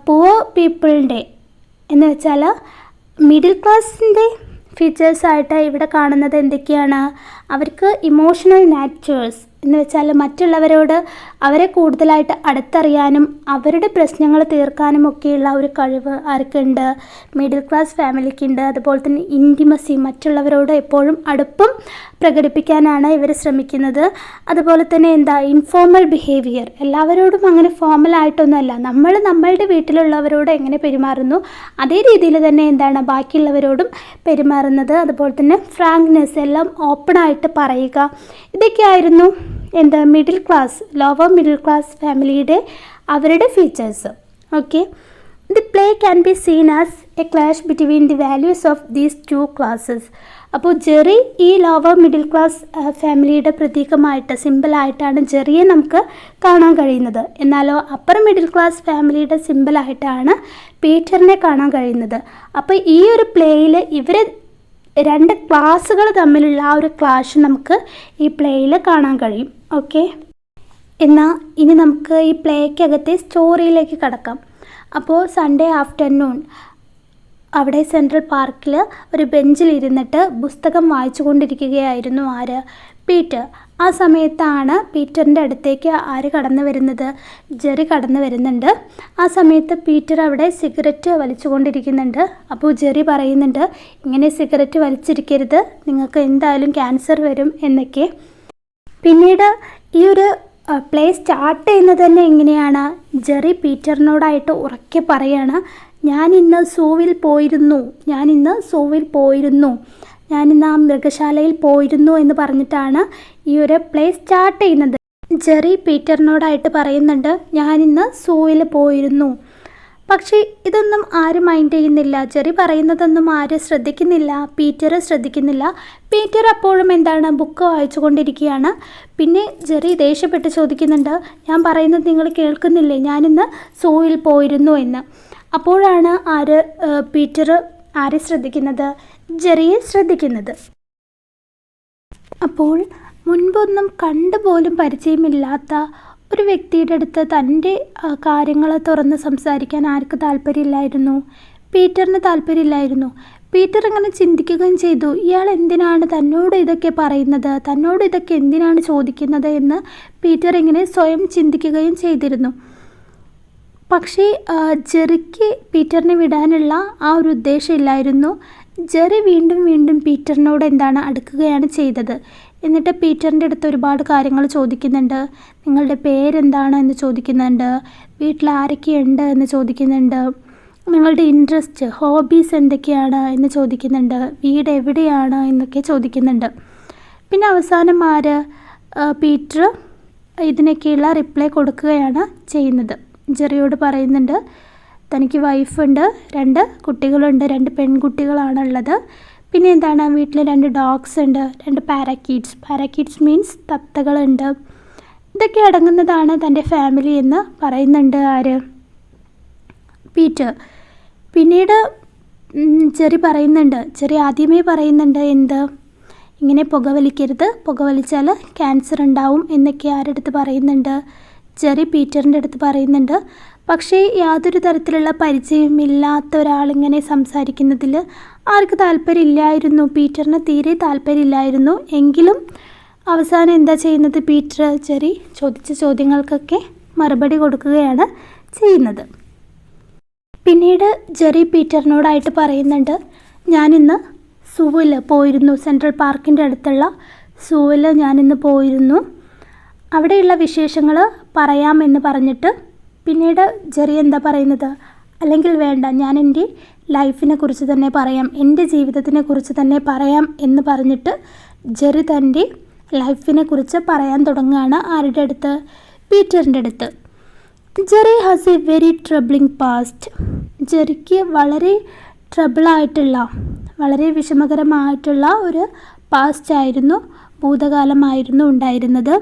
പുവർ പീപ്പിളിൻ്റെ എന്ന് വെച്ചാൽ മിഡിൽ ക്ലാസ്സിൻ്റെ ഫീച്ചേഴ്സായിട്ട് ഇവിടെ കാണുന്നത് എന്തൊക്കെയാണ്? അവർക്ക് ഇമോഷണൽ നാച്ചേഴ്സ് എന്ന് വെച്ചാൽ മറ്റുള്ളവരോട് അവരെ കൂടുതലായിട്ട് അടുത്തറിയാനും അവരുടെ പ്രശ്നങ്ങൾ തീർക്കാനും ഒക്കെയുള്ള ഒരു കഴിവ് ആർക്കുണ്ട്? Middle class ഫാമിലിക്കുണ്ട്. അതുപോലെ തന്നെ ഇൻറ്റിമസി, മറ്റുള്ളവരോട് എപ്പോഴും അടുപ്പം പ്രകടിപ്പിക്കാനാണ് ഇവർ ശ്രമിക്കുന്നത്. അതുപോലെ തന്നെ ഇൻഫോർമൽ ബിഹേവിയർ, എല്ലാവരോടും അങ്ങനെ ഫോർമലായിട്ടൊന്നുമല്ല, നമ്മളുടെ വീട്ടിലുള്ളവരോട് എങ്ങനെ പെരുമാറുന്നു അതേ രീതിയിൽ തന്നെ ബാക്കിയുള്ളവരോടും പെരുമാറുന്നത്. അതുപോലെ തന്നെ ഫ്രാങ്ക്നെസ്, എല്ലാം ഓപ്പണായിട്ട് പറയുക. ഇതൊക്കെയായിരുന്നു middle class, lower middle class ഫാമിലിയുടെ അവരുടെ features. Okay, the play can be seen as A clash between the values of these two classes. അപ്പോൾ ജെറി ഈ ലോവർ മിഡിൽ ക്ലാസ് ഫാമിലിയുടെ പ്രതീകമായിട്ട്, സിമ്പിളായിട്ടാണ് ജെറിയെ നമുക്ക് കാണാൻ കഴിയുന്നത്. എന്നാലോ അപ്പർ മിഡിൽ ക്ലാസ് ഫാമിലിയുടെ സിമ്പിളായിട്ടാണ് പീറ്ററിനെ കാണാൻ കഴിയുന്നത്. അപ്പോൾ ഈ ഒരു പ്ലേയിൽ ഇവർ രണ്ട് ക്ലാസ്സുകൾ തമ്മിലുള്ള ആ ഒരു ക്ലാഷ് നമുക്ക് ഈ പ്ലേയിൽ കാണാൻ കഴിയും. ഓക്കെ, എന്നാൽ ഇനി നമുക്ക് ഈ പ്ലേക്കകത്തെ സ്റ്റോറിയിലേക്ക് കടക്കാം. അപ്പോൾ സൺഡേ ആഫ്റ്റർനൂൺ അവിടെ സെൻട്രൽ പാർക്കിൽ ഒരു ബെഞ്ചിലിരുന്നിട്ട് പുസ്തകം വായിച്ചു കൊണ്ടിരിക്കുകയായിരുന്നു ആര്? പീറ്റർ. ആ സമയത്താണ് പീറ്ററിൻ്റെ അടുത്തേക്ക് ആര് കടന്നു വരുന്നത്? ജെറി കടന്നു വരുന്നുണ്ട്. ആ സമയത്ത് പീറ്റർ അവിടെ സിഗരറ്റ് വലിച്ചുകൊണ്ടിരിക്കുന്നുണ്ട്. അപ്പോൾ ജെറി പറയുന്നുണ്ട്, ഇങ്ങനെ സിഗരറ്റ് വലിച്ചിരിക്കരുത്, നിങ്ങൾക്ക് എന്തായാലും ക്യാൻസർ വരും എന്നൊക്കെ. പിന്നീട് ഈ ഒരു പ്ലേ സ്റ്റാർട്ട് ചെയ്യുന്നത് തന്നെ എങ്ങനെയാണ്? ജെറി പീറ്ററിനോടായിട്ട് ഉറക്കെ പറയാണ്, ഞാനിന്ന് സൂവിൽ പോയിരുന്നു, ഞാനിന്ന് ആ മൃഗശാലയിൽ പോയിരുന്നു എന്ന് പറഞ്ഞിട്ടാണ് ഈ ഒരു പ്ലേ സ്റ്റാർട്ട് ചെയ്യുന്നത്. ജെറി പീറ്ററിനോടായിട്ട് പറയുന്നുണ്ട്, ഞാനിന്ന് സൂവിൽ പോയിരുന്നു. പക്ഷേ ഇതൊന്നും ആരും മൈൻഡ് ചെയ്യുന്നില്ല. ജെറി പറയുന്നതൊന്നും ആരും ശ്രദ്ധിക്കുന്നില്ല. പീറ്റർ ശ്രദ്ധിക്കുന്നില്ല. പീറ്റർ അപ്പോഴും എന്താണ് ബുക്ക് വായിച്ചു കൊണ്ടിരിക്കുകയാണ്. പിന്നെ ജെറി ദേഷ്യപ്പെട്ട് ചോദിക്കുന്നുണ്ട്, ഞാൻ പറയുന്നത് നിങ്ങൾ കേൾക്കുന്നില്ലേ, ഞാനിന്ന് സൂയിൽ പോയിരുന്നു എന്ന്. അപ്പോഴാണ് പീറ്റർ ആരെ ശ്രദ്ധിക്കുന്നത്? ജെറിയെ ശ്രദ്ധിക്കുന്നത്. അപ്പോൾ മുൻപൊന്നും കണ്ടുപോലും പരിചയമില്ലാത്ത ഒരു വ്യക്തിയുടെ അടുത്ത് തൻ്റെ കാര്യങ്ങൾ തുറന്ന് സംസാരിക്കാൻ ആർക്ക് താല്പര്യമില്ലായിരുന്നു? പീറ്ററിന് താല്പര്യമില്ലായിരുന്നു. പീറ്റർ ഇങ്ങനെ ചിന്തിക്കുകയും ചെയ്തു, ഇയാൾ എന്തിനാണ് തന്നോട് ഇതൊക്കെ പറയുന്നത്, തന്നോട് ഇതൊക്കെ എന്തിനാണ് ചോദിക്കുന്നത് എന്ന് പീറ്റർ ഇങ്ങനെ സ്വയം ചിന്തിക്കുകയും ചെയ്തിരുന്നു. പക്ഷേ ജെറിക്ക് പീറ്ററിനെ വിടാനുള്ള ആ ഒരു ഉദ്ദേശമില്ലായിരുന്നു. ജെറി വീണ്ടും വീണ്ടും പീറ്ററിനോട് അടുക്കുകയാണ് ചെയ്തത്. എന്നിട്ട് പീറ്ററിൻ്റെ അടുത്ത് ഒരുപാട് കാര്യങ്ങൾ ചോദിക്കുന്നുണ്ട്. നിങ്ങളുടെ പേരെന്താണ് എന്ന് ചോദിക്കുന്നുണ്ട്. വീട്ടിൽ ആരൊക്കെയുണ്ട് എന്ന് ചോദിക്കുന്നുണ്ട്. നിങ്ങളുടെ ഇൻട്രസ്റ്റ്, ഹോബീസ് എന്തൊക്കെയാണ് എന്ന് ചോദിക്കുന്നുണ്ട്. വീട് എവിടെയാണ് എന്നൊക്കെ ചോദിക്കുന്നുണ്ട്. പിന്നെ അവസാനം പീറ്റർ ഇതിനൊക്കെയുള്ള റിപ്ലൈ കൊടുക്കുകയാണ് ചെയ്യുന്നത്. ജെറിയോട് പറയുന്നുണ്ട്, തനിക്ക് വൈഫുണ്ട്, 2 കുട്ടികളുണ്ട്, 2 പെൺകുട്ടികളാണുള്ളത്. പിന്നെ വീട്ടിൽ 2 ഡോഗ്സ് ഉണ്ട്, 2 പാരാക്കീറ്റ്സ് മീൻസ് തത്തകളുണ്ട്. ഇതൊക്കെ അടങ്ങുന്നതാണ് തൻ്റെ ഫാമിലി എന്ന് പറയുന്നുണ്ട് പീറ്റർ. പിന്നീട് ജെറി ആദ്യമേ പറയുന്നുണ്ട് ഇങ്ങനെ പുകവലിക്കരുത്, പുകവലിച്ചാൽ ക്യാൻസർ ഉണ്ടാവും എന്നൊക്കെ അടുത്ത് പറയുന്നുണ്ട്. ജെറി പീറ്ററിൻ്റെ അടുത്ത് പറയുന്നുണ്ട്. പക്ഷേ യാതൊരു തരത്തിലുള്ള പരിചയമില്ലാത്ത ഒരാളിങ്ങനെ സംസാരിക്കുന്നതിൽ ആർക്ക് താല്പര്യമില്ലായിരുന്നു. പീറ്ററിന് തീരെ താല്പര്യമില്ലായിരുന്നു. എങ്കിലും അവസാനം എന്താ ചെയ്യുന്നത്? പീറ്റർ ജെറി ചോദിച്ച ചോദ്യങ്ങൾക്കൊക്കെ മറുപടി കൊടുക്കുകയാണ് ചെയ്യുന്നത്. പിന്നീട് ജെറി പീറ്ററിനോടായിട്ട് പറയുന്നുണ്ട്, ഞാനിന്ന് സൂവിൽ പോയിരുന്നു, സെൻട്രൽ പാർക്കിൻ്റെ അടുത്തുള്ള സൂവിൽ ഞാനിന്ന് പോയിരുന്നു, അവിടെയുള്ള വിശേഷങ്ങൾ പറയാമെന്ന് പറഞ്ഞിട്ട് പിന്നീട് ജെറി എന്താ പറയുന്നത്? അല്ലെങ്കിൽ വേണ്ട, ഞാൻ എൻ്റെ ലൈഫിനെ കുറിച്ച് തന്നെ പറയാം, എൻ്റെ ജീവിതത്തിനെ കുറിച്ച് തന്നെ പറയാം എന്ന് പറഞ്ഞിട്ട് ജെറി തൻ്റെ ലൈഫിനെ കുറിച്ച് പറയാൻ തുടങ്ങുകയാണ്. ആരുടെ അടുത്ത്? പീറ്ററിൻ്റെ അടുത്ത്. Jerry has a very troubling past. ജെറിക്ക് വളരെ ട്രബിളായിട്ടുള്ള, വളരെ വിഷമകരമായിട്ടുള്ള ഒരു പാസ്റ്റ് ആയിരുന്നു, ഭൂതകാലമായിരുന്നു ഉണ്ടായിരുന്നത്.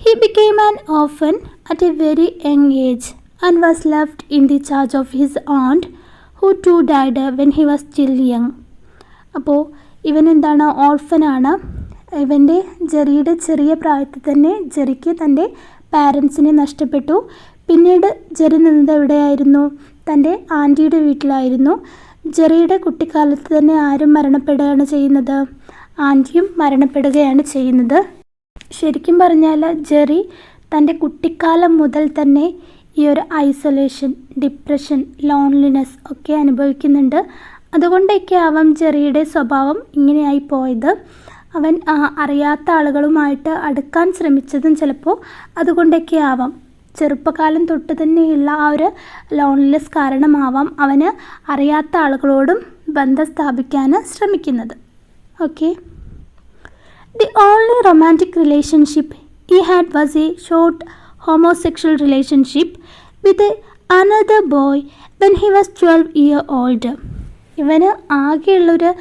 He became an orphan at a very young age and was left in the charge of his aunt, who too died when he was still young. അപ്പോൾ ഇവൻ ഓർഫനാണ്. ജെറിയുടെ ചെറിയ പ്രായത്തിൽ തന്നെ ജെറിക്ക് തൻ്റെ പാരൻസിനെ നഷ്ടപ്പെട്ടു. പിന്നീട് ജെറി നിന്നത് എവിടെയായിരുന്നു? തൻ്റെ ആൻറ്റിയുടെ വീട്ടിലായിരുന്നു. ജെറിയുടെ കുട്ടിക്കാലത്ത് തന്നെ ആരും മരണപ്പെടുകയാണ് ചെയ്യുന്നത്? ആൻറ്റിയും മരണപ്പെടുകയാണ് ചെയ്യുന്നത്. ശരിക്കും പറഞ്ഞാൽ ജെറി തൻ്റെ കുട്ടിക്കാലം മുതൽ തന്നെ ഈ ഒരു ഐസൊലേഷൻ, ഡിപ്രഷൻ, ലോൺലിനെസ് ഒക്കെ അനുഭവിക്കുന്നുണ്ട്. അതുകൊണ്ടൊക്കെ ആവാം ജെറിയുടെ സ്വഭാവം ഇങ്ങനെയായി പോയത്. അവൻ അറിയാത്ത ആളുകളുമായിട്ട് അടുക്കാൻ ശ്രമിച്ചതും ചിലപ്പോൾ അതുകൊണ്ടൊക്കെ ആവാം. ചെറുപ്പകാലം തൊട്ട് തന്നെയുള്ള ആ ഒരു ലോൺലിനെസ് കാരണമാവാം അവന് അറിയാത്ത ആളുകളോടും ബന്ധം സ്ഥാപിക്കാൻ ശ്രമിക്കുന്നത്. Okay. The only romantic relationship he had was a short homosexual relationship with another boy when he was 12 years old. ഇവന് ആകെയുള്ളൊരു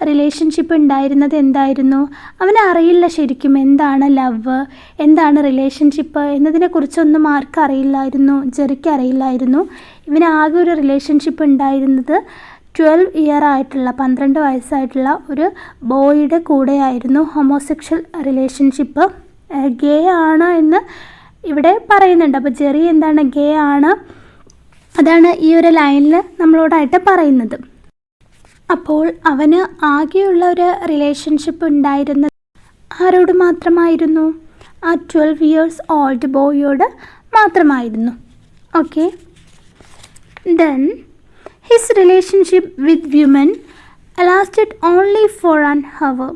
റിലേഷൻഷിപ്പ് ഉണ്ടായിരുന്നത് എന്തായിരുന്നു? അവന് അറിയില്ല ശരിക്കും എന്താണ് ലവ്, എന്താണ് റിലേഷൻഷിപ്പ് എന്നതിനെക്കുറിച്ചൊന്നും ആർക്കും അറിയില്ലായിരുന്നു. ജെറിക്ക് അറിയില്ലായിരുന്നു. ഇവന് ആകെ ഒരു റിലേഷൻഷിപ്പ് ഉണ്ടായിരുന്നത് 12 ഇയർ ആയിട്ടുള്ള, 12 വയസ്സായിട്ടുള്ള ഒരു ബോയുടെ കൂടെയായിരുന്നു. Homosexual relationship. ഗേ ആണ് എന്ന് ഇവിടെ പറയുന്നുണ്ട്. അപ്പോൾ ജെറി ഗേ ആണ്, അതാണ് ഈ ഒരു ലൈനിൽ നമ്മളോടായിട്ട് പറയുന്നത്. അപ്പോൾ അവന് ആകെയുള്ള ഒരു റിലേഷൻഷിപ്പ് ഉണ്ടായിരുന്നത് ആരോട് മാത്രമായിരുന്നു? ആ 12 ഇയേഴ്സ് ഓൾഡ് ബോയോട് മാത്രമായിരുന്നു. Okay. Then his relationship with women lasted only for an hour,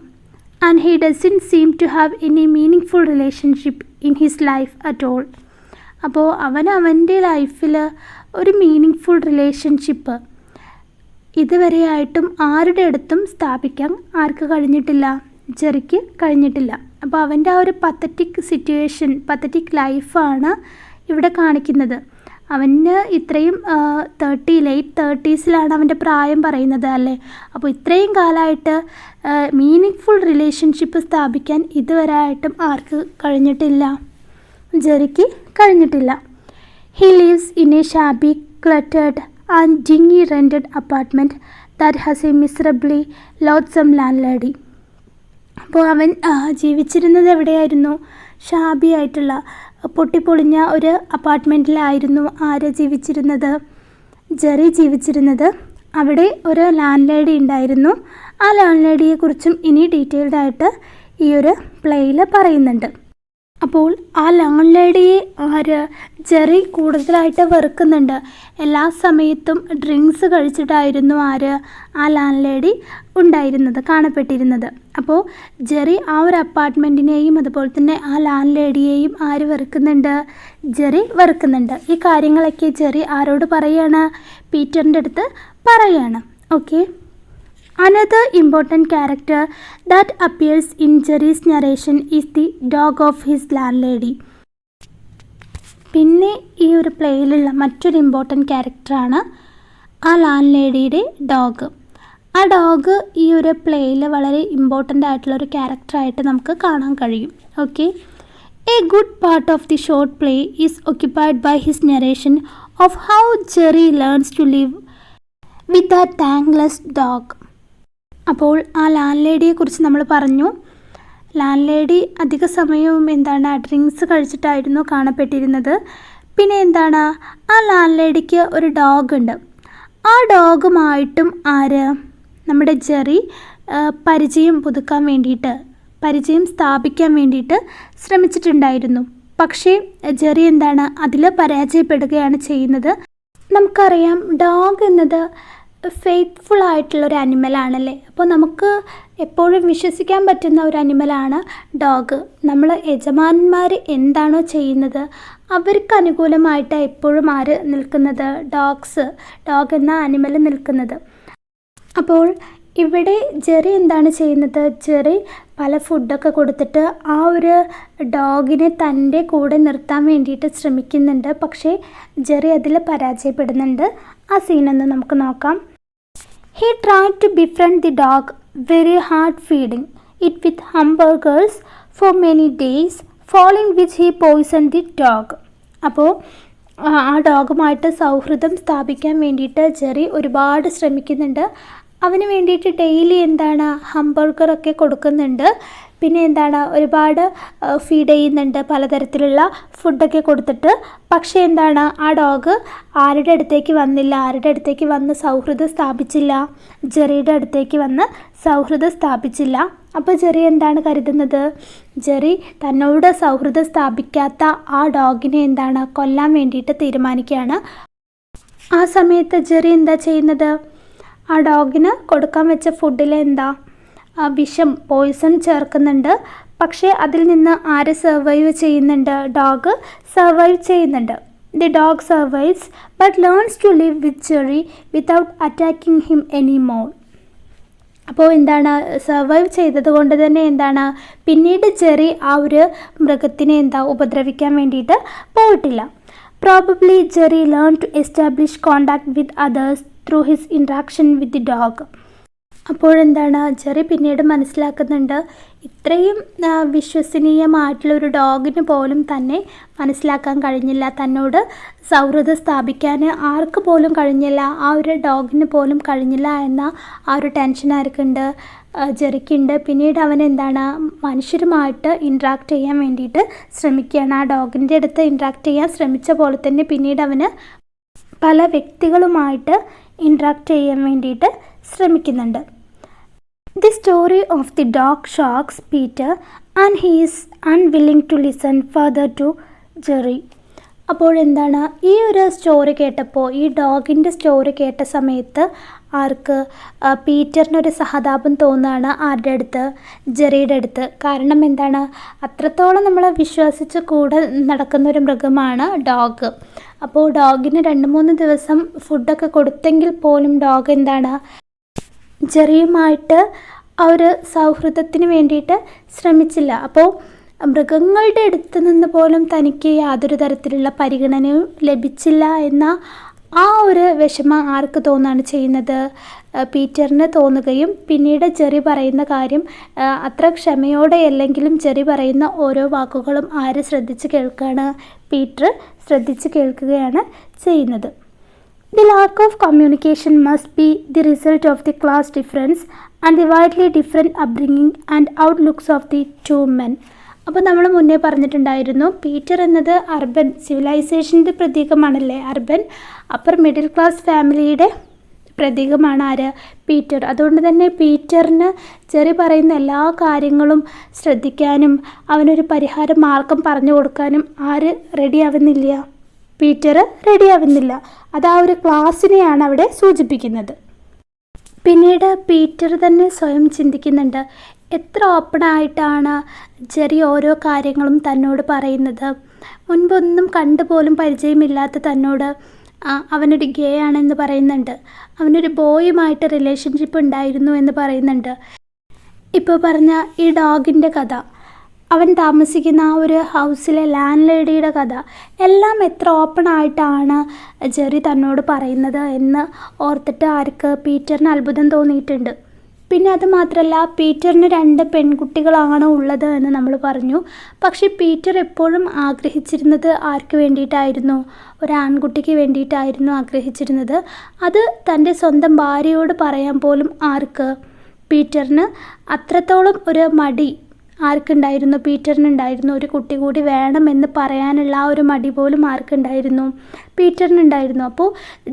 and he doesn't seem to have any meaningful relationship in his life at all. അപ്പോൾ അവൻ്റെ ലൈഫിൽ ഒരു മീനിങ് റിലേഷൻഷിപ്പ് ഇതുവരെയായിട്ടും ആരുടെ അടുത്തും സ്ഥാപിക്കാൻ ആർക്ക് കഴിഞ്ഞിട്ടില്ല? ജെറിക്ക് കഴിഞ്ഞിട്ടില്ല. അപ്പോൾ അവൻ്റെ ആ ഒരു പത്തറ്റിക് സിറ്റുവേഷൻ, പത്തറ്റിക് ലൈഫാണ് ഇവിടെ കാണിക്കുന്നത്. അവന് ഇത്രയും ലേറ്റ് 30s അവൻ്റെ പ്രായം പറയുന്നത് അല്ലേ. അപ്പോൾ ഇത്രയും കാലമായിട്ട് മീനിങ് റിലേഷൻഷിപ്പ് സ്ഥാപിക്കാൻ ഇതുവരെ ആയിട്ടും ആർക്ക് കഴിഞ്ഞിട്ടില്ല, ജെറിക്ക് കഴിഞ്ഞിട്ടില്ല. He lives in a shabby cluttered and dingy rented apartment that has a miserably loathsome landlady. അപ്പോൾ അവൻ ജീവിച്ചിരുന്നത് എവിടെയായിരുന്നു? ഷാബി ആയിട്ടുള്ള പൊട്ടിപ്പൊളിഞ്ഞ ഒരു അപ്പാർട്ട്മെൻറ്റിലായിരുന്നു ആര് ജീവിച്ചിരുന്നത്? ജെറി ജീവിച്ചിരുന്നത്. അവിടെ ഒരു ലാൻഡ് ലേഡി ഉണ്ടായിരുന്നു. ആ ലാൻഡ് ലേഡിയെക്കുറിച്ചും ഇനി ഡീറ്റെയിൽഡായിട്ട് ഈ ഒരു പ്ലേയിൽ പറയുന്നുണ്ട്. അപ്പോൾ ആ ലാൻഡ് ലേഡിയെ ജെറി കൂടുതലായിട്ട് വെറുക്കുന്നുണ്ട്. എല്ലാ സമയത്തും ഡ്രിങ്ക്സ് കഴിച്ചിട്ടായിരുന്നു ആ ലാൻഡ് ലേഡി കാണപ്പെട്ടിരുന്നത്. അപ്പോൾ ജെറി ആ ഒരു അപ്പാർട്ട്മെൻറ്റിനെയും അതുപോലെ തന്നെ ആ ലാൻഡ് ലേഡിയെയും വെറുക്കുന്നുണ്ട്? ജെറി വെറുക്കുന്നുണ്ട്. ഈ കാര്യങ്ങളൊക്കെ ജെറി ആരോട് പറയാണ്? പീറ്ററിൻ്റെ അടുത്ത് പറയാണ്. Okay. Another important character that appears in Jerry's narration is the dog of his landlady. പിന്നെ ഈ ഒരു പ്ലേയിലുള്ള മറ്റൊരു ഇമ്പോർട്ടൻറ്റ് ക്യാരക്ടറാണ് ആ ലാൻഡ് ലേഡിയുടെ ഡോഗ്. ആ ഡോഗ് ഈ ഒരു പ്ലേയിൽ വളരെ ഇമ്പോർട്ടൻ്റ് ആയിട്ടുള്ളൊരു ക്യാരക്ടറായിട്ട് നമുക്ക് കാണാൻ കഴിയും. Okay. A good part of the short play is occupied by his narration of how Jerry learns to live with a thankless dog. അപ്പോൾ ആ ലാൻഡ് ലേഡിയെക്കുറിച്ച് നമ്മൾ പറഞ്ഞു. ലാൻഡ് ലേഡി അധിക സമയവും ഡ്രിങ്ക്സ് കഴിച്ചിട്ടായിരുന്നു കാണപ്പെട്ടിരുന്നത്. പിന്നെ ആ ലാൻഡ് ലേഡിക്ക് ഒരു ഡോഗ് ഉണ്ട്. ആ ഡോഗുമായിട്ടും നമ്മുടെ ജെറി പരിചയം സ്ഥാപിക്കാൻ വേണ്ടിയിട്ട് ശ്രമിച്ചിട്ടുണ്ടായിരുന്നു. പക്ഷേ ജെറി അതിൽ പരാജയപ്പെടുകയാണ് ചെയ്യുന്നത്. നമുക്കറിയാം ഡോഗ് എന്നത് ഫെയ്ത്ത്ഫുൾ ആയിട്ടുള്ളൊരു അനിമലാണല്ലേ. അപ്പോൾ നമുക്ക് എപ്പോഴും വിശ്വസിക്കാൻ പറ്റുന്ന ഒരു അനിമലാണ് ഡോഗ്. നമ്മൾ യജമാനന്മാർ എന്താണോ ചെയ്യുന്നത് അവർക്ക് അനുകൂലമായിട്ട് എപ്പോഴും നിൽക്കുന്നത്? ഡോഗ് എന്ന അനിമൽ നിൽക്കുന്നത്. അപ്പോൾ ഇവിടെ ജെറി എന്താണ് ചെയ്യുന്നത്? ജെറി പല ഫുഡൊക്കെ കൊടുത്തിട്ട് ആ ഒരു ഡോഗിനെ തൻ്റെ കൂടെ നിർത്താൻ വേണ്ടിയിട്ട് ശ്രമിക്കുന്നുണ്ട്. പക്ഷേ ജെറി അതിൽ പരാജയപ്പെടുന്നുണ്ട്. ആ സീനൊന്ന് നമുക്ക് നോക്കാം. He tried to befriend the dog, very hard feeding it with hamburgers for many days, following which he poisoned the dog. അപ്പോൾ ആ ഡോഗുമായിട്ട് സൗഹൃദം സ്ഥാപിക്കാൻ വേണ്ടിയിട്ട് ജെറി ഒരുപാട് ശ്രമിക്കുന്നുണ്ട്. അവന് വേണ്ടിയിട്ട് ഡെയിലി ഹംബർഗറൊക്കെ കൊടുക്കുന്നുണ്ട്. പിന്നെ ഒരുപാട് ഫീഡ് ചെയ്യുന്നുണ്ട്, പലതരത്തിലുള്ള ഫുഡൊക്കെ കൊടുത്തിട്ട്. പക്ഷേ ആ ഡോഗ് ആരുടെ അടുത്തേക്ക് വന്ന് സൗഹൃദം സ്ഥാപിച്ചില്ല. ജെറിയുടെ അടുത്തേക്ക് വന്ന് സൗഹൃദം സ്ഥാപിച്ചില്ല. അപ്പോൾ ജെറി കരുതുന്നത്? ജെറി തന്നോട് സൗഹൃദം സ്ഥാപിക്കാത്ത ആ ഡോഗിനെ കൊല്ലാൻ വേണ്ടിയിട്ട് തീരുമാനിക്കുകയാണ്. ആ സമയത്ത് ജെറി എന്താ ചെയ്യുന്നത്? ആ ഡോഗിന് കൊടുക്കാൻ വെച്ച ഫുഡിൽ വിഷം, പോയിസൺ ചേർക്കുന്നുണ്ട്. പക്ഷേ അതിൽ നിന്ന് സർവൈവ് ചെയ്യുന്നുണ്ട്? ഡോഗ് സർവൈവ് ചെയ്യുന്നുണ്ട്. The dog survives but learns to live with Jerry without attacking him any more. അപ്പോൾ സർവൈവ് ചെയ്തത് കൊണ്ട് തന്നെ പിന്നീട് ജെറി ആ ഒരു മൃഗത്തിനെ ഉപദ്രവിക്കാൻ വേണ്ടിയിട്ട് പോയിട്ടില്ല. Probably Jerry learn to establish contact with others through his interaction with the dog. അപ്പോഴെന്താണ് ജെറി പിന്നീട് മനസ്സിലാക്കുന്നുണ്ട്, ഇത്രയും വിശ്വസനീയമായിട്ടുള്ളൊരു ഡോഗിന് പോലും തന്നെ മനസ്സിലാക്കാൻ കഴിഞ്ഞില്ല, തന്നോട് സൗഹൃദം സ്ഥാപിക്കാൻ ആർക്ക് പോലും കഴിഞ്ഞില്ല, ആ ഒരു ഡോഗിന് പോലും കഴിഞ്ഞില്ല എന്ന ആ ഒരു ടെൻഷൻ ആർക്കുണ്ട്, ജെറിക്കുണ്ട്. പിന്നീട് അവൻ എന്താണ് മനുഷ്യരുമായിട്ട് ഇൻട്രാക്ട് ചെയ്യാൻ വേണ്ടിയിട്ട് ശ്രമിക്കുകയാണ്. ആ ഡോഗിൻ്റെ അടുത്ത് ഇൻട്രാക്ട് ചെയ്യാൻ ശ്രമിച്ച പോലെ തന്നെ പിന്നീട് അവന് പല വ്യക്തികളുമായിട്ട് ഇൻട്രാക്ട് ചെയ്യാൻ വേണ്ടിയിട്ട് ശ്രമിക്കുന്നുണ്ട്. The story of the dog shocks Peter and he is unwilling to listen further to Jerry. അപ്പോഴെന്താണ് ഈ ഒരു സ്റ്റോറി കേട്ടപ്പോൾ, ഈ ഡോഗിൻ്റെ സ്റ്റോറി കേട്ട സമയത്ത് ആർക്ക് പീറ്ററിനൊരു സഹതാപം തോന്നുകയാണ്. ആരുടെ അടുത്ത്? ജെറിയുടെ അടുത്ത്. കാരണം എന്താണ്, അത്രത്തോളം നമ്മൾ വിശ്വസിച്ച് കൂടെ നടക്കുന്നൊരു മൃഗമാണ് ഡോഗ്. അപ്പോൾ ഡോഗിന് 2-3 ദിവസം ഫുഡൊക്കെ കൊടുത്തെങ്കിൽ പോലും ഡോഗ് എന്താണ് ജെറിയുമായിട്ട് ആ ഒരു സൗഹൃദത്തിന് വേണ്ടിയിട്ട് ശ്രമിച്ചില്ല. അപ്പോൾ മൃഗങ്ങളുടെ അടുത്ത് നിന്ന് പോലും തനിക്ക് യാതൊരു തരത്തിലുള്ള പരിഗണനയും ലഭിച്ചില്ല എന്ന ആ ഒരു വിഷമം ആർക്ക് തോന്നുകയാണ് ചെയ്യുന്നത്? പീറ്ററിന് തോന്നുകയും പിന്നീട് ജെറി പറയുന്ന കാര്യം അത്ര ക്ഷമയോടെ അല്ലെങ്കിലും ജെറി പറയുന്ന ഓരോ വാക്കുകളും ആര് ശ്രദ്ധിച്ച് കേൾക്കുകയാണ്? പീറ്റർ ശ്രദ്ധിച്ച് കേൾക്കുകയാണ് ചെയ്യുന്നത്. The lack of communication must be the result of the class difference and the widely different upbringing and outlooks of the two men. അപ്പോൾ നമ്മൾ മുന്നേ പറഞ്ഞിട്ടുണ്ടായിരുന്നു, പീറ്റർ എന്നത് അർബൻ സിവിലൈസേഷൻ്റെ പ്രതീകമാണല്ലേ. അർബൻ അപ്പർ മിഡിൽ ക്ലാസ് ഫാമിലിയുടെ പ്രതീകമാണ് ആര്? പീറ്റർ. അതുകൊണ്ട് തന്നെ പീറ്ററിന് ജെറി പറയുന്ന എല്ലാ കാര്യങ്ങളും ശ്രദ്ധിക്കാനും അവനൊരു പരിഹാര മാർഗം പറഞ്ഞു കൊടുക്കാനും ആര് റെഡിയാവുന്നില്ല? പീറ്റർ റെഡിയാവുന്നില്ല. അത് ആ ഒരു ക്ലാസ്സിനെയാണ് അവിടെ സൂചിപ്പിക്കുന്നത്. പിന്നീട് പീറ്റർ തന്നെ സ്വയം ചിന്തിക്കുന്നുണ്ട്, എത്ര ഓപ്പണായിട്ടാണ് ജെറി ഓരോ കാര്യങ്ങളും തന്നോട് പറയുന്നത്. മുൻപൊന്നും കണ്ടുപോലും പരിചയമില്ലാത്ത തന്നോട് അവനൊരു ഗേ ആണെന്ന് പറയുന്നുണ്ട്, അവനൊരു ബോയുമായിട്ട് റിലേഷൻഷിപ്പ് ഉണ്ടായിരുന്നു എന്ന് പറയുന്നുണ്ട്. ഇപ്പോൾ പറഞ്ഞ ഈ ഡോഗിൻ്റെ കഥ, അവൻ താമസിക്കുന്ന ആ ഒരു ഹൗസിലെ ലാൻഡ് ലേഡിയുടെ കഥ, എല്ലാം എത്ര ഓപ്പണായിട്ടാണ് ജെറി തന്നോട് പറയുന്നത് എന്ന് ഓർത്തിട്ട് ആർക്ക്? പീറ്ററിന് അത്ഭുതം തോന്നിയിട്ടുണ്ട്. പിന്നെ അത് മാത്രമല്ല, പീറ്ററിന് 2 പെൺകുട്ടികളാണ് ഉള്ളത് എന്ന് നമ്മൾ പറഞ്ഞു. പക്ഷേ പീറ്റർ എപ്പോഴും ആഗ്രഹിച്ചിരുന്നത് ആർക്ക് വേണ്ടിയിട്ടായിരുന്നു? ഒരു ആൺകുട്ടിക്ക് വേണ്ടിയിട്ടായിരുന്നു ആഗ്രഹിച്ചിരുന്നത്. അത് തൻ്റെ സ്വന്തം ഭാര്യയോട് പറയാൻ പോലും ആർക്ക്? പീറ്ററിന് അത്രത്തോളം ഒരു മടി ആർക്കുണ്ടായിരുന്നു? പീറ്ററിനുണ്ടായിരുന്നു. ഒരു കുട്ടി കൂടി വേണമെന്ന് പറയാനുള്ള ആ ഒരു മടി പോലും ആർക്കുണ്ടായിരുന്നു? പീറ്ററിനുണ്ടായിരുന്നു. അപ്പോൾ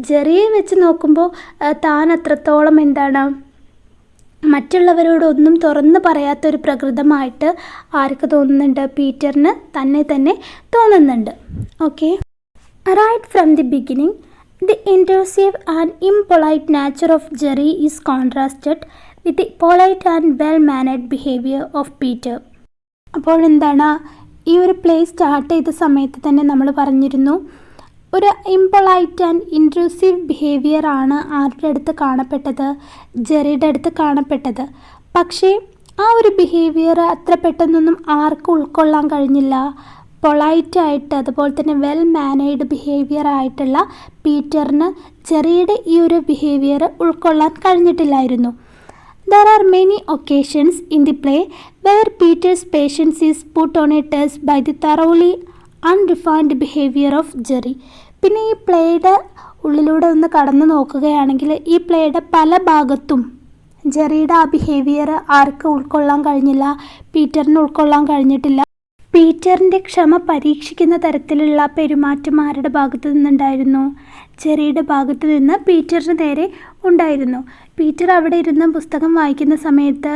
ജെറിയെ വെച്ച് നോക്കുമ്പോൾ താൻ അത്രത്തോളം എന്താണ് മറ്റുള്ളവരോടൊന്നും തുറന്ന് പറയാത്തൊരു പ്രകൃതമായിട്ട് ആർക്ക് തോന്നുന്നുണ്ട്? പീറ്ററിന് തന്നെ തോന്നുന്നുണ്ട്. Okay, right from the beginning the intrusive and impolite nature of Jerry is contrasted with the polite and well mannered behaviour of Peter. അപ്പോൾ എന്താണ്, ഈ ഒരു പ്ലേ സ്റ്റാർട്ട് ചെയ്ത സമയത്ത് തന്നെ നമ്മൾ പറഞ്ഞിരുന്നു, ഒരു ഇംപൊളൈറ്റ് ആൻഡ് ഇൻട്രൂസീവ് ബിഹേവിയർ ആണ് ആരുടെ അടുത്ത് കാണപ്പെട്ടത്? ജെറിയുടെ അടുത്ത് കാണപ്പെട്ടത്. പക്ഷേ ആ ഒരു ബിഹേവിയർ അത്ര പെട്ടെന്നൊന്നും ആർക്കും ഉൾക്കൊള്ളാൻ കഴിഞ്ഞില്ല. പൊളൈറ്റായിട്ട് അതുപോലെ തന്നെ വെൽ മാനേഡ് ബിഹേവിയർ ആയിട്ടുള്ള പീറ്ററിന് ജെറിയുടെ ഈ ഒരു ബിഹേവിയർ ഉൾക്കൊള്ളാൻ കഴിഞ്ഞിട്ടില്ലായിരുന്നു. There are many occasions in the play where Peter's patience is put on a test by the thoroughly unrefined behavior of Jerry. പിന്നെ ഈ പ്ലേയുടെ ഉള്ളിലൂടെ ഒന്ന് കടന്നു നോക്കുകയാണെങ്കിൽ ഈ പ്ലേയുടെ പല ഭാഗത്തും ജെറിയുടെ ആ ബിഹേവിയർ ആർക്ക് ഉൾക്കൊള്ളാൻ കഴിഞ്ഞില്ല? പീറ്ററിന് ഉൾക്കൊള്ളാൻ കഴിഞ്ഞിട്ടില്ല. പീറ്ററിൻ്റെ ക്ഷമ പരീക്ഷിക്കുന്ന തരത്തിലുള്ള പെരുമാറ്റം ആരുടെ ഭാഗത്തു നിന്നുണ്ടായിരുന്നു? ജെറിയുടെ ഭാഗത്തു നിന്ന് പീറ്ററിന് നേരെ ഉണ്ടായിരുന്നു. പീറ്റർ അവിടെ ഇരുന്ന് പുസ്തകം വായിക്കുന്ന സമയത്ത്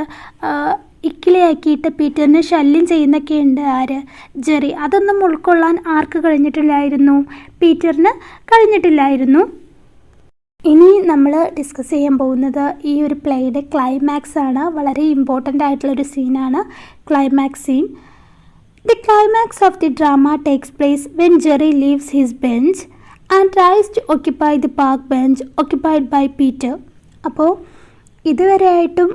ഇക്കിളിയാക്കിയിട്ട് പീറ്ററിന് ശല്യം ചെയ്യുന്നൊക്കെയുണ്ട് ആര്? ജെറി. അതൊന്നും ഉൾക്കൊള്ളാൻ ആർക്ക് കഴിഞ്ഞിട്ടില്ലായിരുന്നു? പീറ്ററിന് കഴിഞ്ഞിട്ടില്ലായിരുന്നു. ഇനി നമ്മൾ ഡിസ്കസ് ചെയ്യാൻ പോകുന്നത് ഈ ഒരു പ്ലേയുടെ ക്ലൈമാക്സ് ആണ്. വളരെ ഇമ്പോർട്ടൻ്റ് ആയിട്ടുള്ളൊരു സീനാണ് climax scene. The climax of the drama takes place when Jerry leaves his bench and tries to occupy the park bench occupied by Peter. അപ്പോൾ ഇതുവരെയായിട്ടും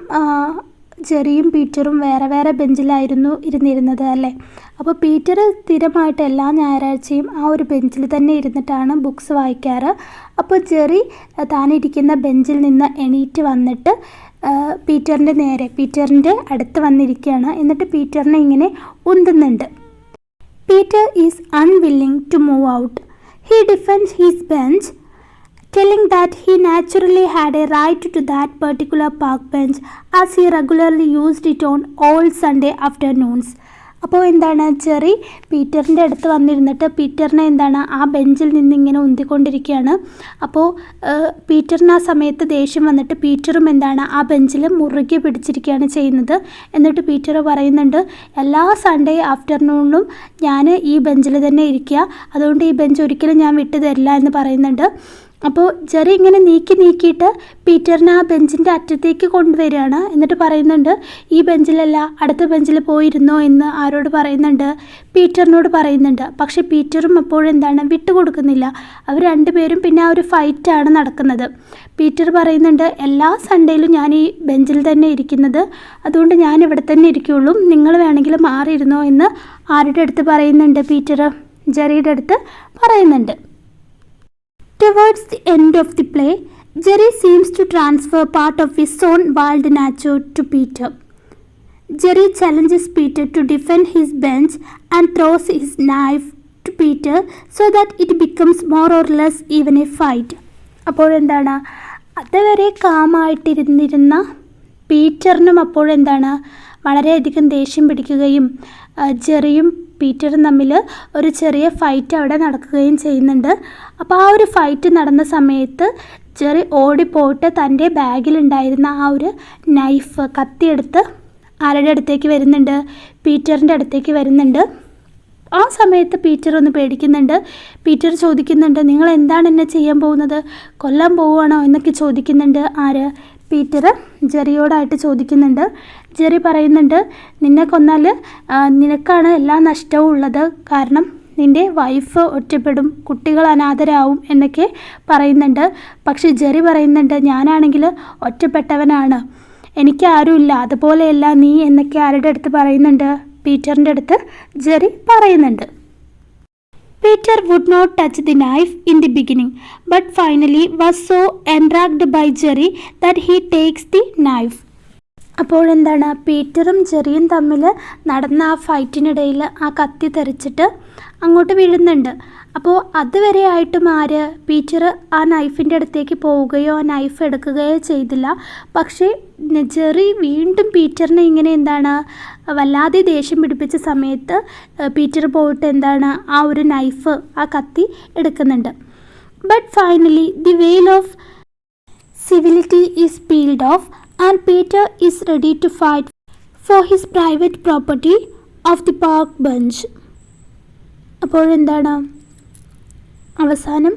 ജെറിയും പീറ്ററും വേറെ വേറെ ബെഞ്ചിലായിരുന്നു ഇരുന്നിരുന്നത് അല്ലേ. അപ്പോൾ പീറ്റർ സ്ഥിരമായിട്ട് എല്ലാ ഞായറാഴ്ചയും ആ ഒരു ബെഞ്ചിൽ തന്നെ ഇരുന്നിട്ടാണ് ബുക്സ് വായിക്കാറ്. അപ്പോൾ ജെറി താനിരിക്കുന്ന ബെഞ്ചിൽ നിന്ന് എണീറ്റ് വന്നിട്ട് പീറ്ററിൻ്റെ അടുത്ത് വന്നിരിക്കുകയാണ്. എന്നിട്ട് പീറ്ററിനെ ഇങ്ങനെ ഉന്തുന്നുണ്ട്. Peter is unwilling to move out. He defends his bench, telling that he naturally had a right to that particular park bench as he regularly used it on all Sunday afternoons. അപ്പോൾ എന്താണ്, Jerry പീറ്ററിൻ്റെ അടുത്ത് വന്നിരുന്നിട്ട് പീറ്ററിനെ എന്താണ് ആ ബെഞ്ചിൽ നിന്ന് ഇങ്ങനെ ഉന്തിക്കൊണ്ടിരിക്കുകയാണ്. അപ്പോൾ പീറ്ററിന് ആ സമയത്ത് ദേഷ്യം വന്നിട്ട് പീറ്ററും എന്താണ് ആ ബെഞ്ചിൽ മുറുകെ പിടിച്ചിരിക്കുകയാണ് ചെയ്യുന്നത്. എന്നിട്ട് പീറ്റർ പറയുന്നുണ്ട്, എല്ലാ സൺഡേ ആഫ്റ്റർനൂണിലും ഞാൻ ഈ ബെഞ്ചിൽ തന്നെ ഇരിക്കുക, അതുകൊണ്ട് ഈ ബെഞ്ച് ഒരിക്കലും ഞാൻ വിട്ടു തരില്ല എന്ന് പറയുന്നുണ്ട്. അപ്പോൾ ജെറി ഇങ്ങനെ നീക്കിയിട്ട് പീറ്ററിനെ ആ ബെഞ്ചിൻ്റെ അറ്റത്തേക്ക് കൊണ്ടുവരികയാണ്. എന്നിട്ട് പറയുന്നുണ്ട്, ഈ ബെഞ്ചിലല്ല അടുത്ത ബെഞ്ചിൽ പോയിരുന്നോ എന്ന് ആരോട് പറയുന്നുണ്ട്? പീറ്ററിനോട് പറയുന്നുണ്ട്. പക്ഷേ പീറ്ററും അപ്പോഴെന്താണ് വിട്ടുകൊടുക്കുന്നില്ല. അവർ രണ്ടുപേരും പിന്നെ ആ ഒരു ഫൈറ്റാണ് നടക്കുന്നത്. പീറ്റർ പറയുന്നുണ്ട്, എല്ലാ സൺഡേയിലും ഞാൻ ഈ ബെഞ്ചിൽ തന്നെ ഇരിക്കുന്നത്, അതുകൊണ്ട് ഞാൻ ഇവിടെ തന്നെ ഇരിക്കുകയുള്ളൂ, നിങ്ങൾ വേണമെങ്കിൽ മാറിയിരുന്നോ എന്ന് ആരുടെ അടുത്ത് പറയുന്നുണ്ട്? പീറ്റർ ജെറിയുടെ അടുത്ത് പറയുന്നുണ്ട്. Towards the end of the play, Jerry seems to transfer part of his own wild nature to Peter. Jerry challenges Peter to defend his bench and throws his knife to Peter so that it becomes more or less even a fight. അപ്പോഴെന്താണ്, അതുവരെ കാമായിട്ടിരുന്നിരുന്ന പീറ്ററിനും അപ്പോഴെന്താണ് വളരെയധികം ദേഷ്യം പിടിക്കുകയും ജെറിയും പീറ്ററും തമ്മിൽ ഒരു ചെറിയ fight അവിടെ നടക്കുകയും ചെയ്യുന്നുണ്ട്. അപ്പോൾ ആ ഒരു ഫൈറ്റ് നടന്ന സമയത്ത് ജെറി ഓടിപ്പോയിട്ട് തൻ്റെ ബാഗിലുണ്ടായിരുന്ന ആ ഒരു നൈഫ് കത്തിയെടുത്ത് ആരുടെ അടുത്തേക്ക് വരുന്നുണ്ട്? പീറ്ററിൻ്റെ അടുത്തേക്ക് വരുന്നുണ്ട്. ആ സമയത്ത് പീറ്റർ ഒന്ന് പേടിക്കുന്നുണ്ട്. പീറ്റർ ചോദിക്കുന്നുണ്ട്, നിങ്ങൾ എന്താണ് എന്നെ ചെയ്യാൻ പോകുന്നത്? കൊല്ലാൻ പോവുകയാണോ എന്നൊക്കെ ചോദിക്കുന്നുണ്ട്. ആര്? പീറ്റർ ജെറിയോടായിട്ട് ചോദിക്കുന്നുണ്ട്. ജെറി പറയുന്നുണ്ട്, നിന്നെ കൊന്നാൽ നിനക്കാണ് എല്ലാ നഷ്ടവും ഉള്ളത്, കാരണം നിൻ്റെ വൈഫ് ഒറ്റപ്പെടും, കുട്ടികൾ അനാഥരാവും എന്നൊക്കെ പറയുന്നുണ്ട്. പക്ഷേ ജെറി പറയുന്നുണ്ട്, ഞാനാണെങ്കിൽ ഒറ്റപ്പെട്ടവനാണ്, എനിക്ക് ആരുമില്ല, അതുപോലെയല്ല നീ എന്നൊക്കെ ആരുടെ അടുത്ത് പറയുന്നുണ്ട്? പീറ്ററിൻ്റെ അടുത്ത് ജെറി പറയുന്നുണ്ട്. Peter would not touch the knife in the beginning, but finally was so enraged by Jerry that he takes the knife. അപ്പോഴെന്താണ്, പീറ്ററും ജെറിയും തമ്മിൽ നടന്ന ആ ഫൈറ്റിനിടയിൽ ആ കത്തി തെറിച്ചിട്ട് അങ്ങോട്ട് വീഴുന്നുണ്ട്. അപ്പോൾ അതുവരെ ആയിട്ടും ആര്? പീറ്റർ ആ നൈഫിൻ്റെ അടുത്തേക്ക് പോവുകയോ ആ നൈഫ് എടുക്കുകയോ ചെയ്തില്ല. പക്ഷേ ജെറി വീണ്ടും പീറ്ററിനെ ഇങ്ങനെ എന്താണ് വല്ലാതെ ദേഷ്യം പിടിപ്പിച്ച സമയത്ത് പീറ്റർ പോയിട്ട് എന്താണ് ആ ഒരു നൈഫ് ആ കത്തി എടുക്കുന്നുണ്ട്. But finally the veil of civility is peeled off and Peter is ready to fight for his private property of the park bench. അപ്പോഴെന്താണ് അവസാനം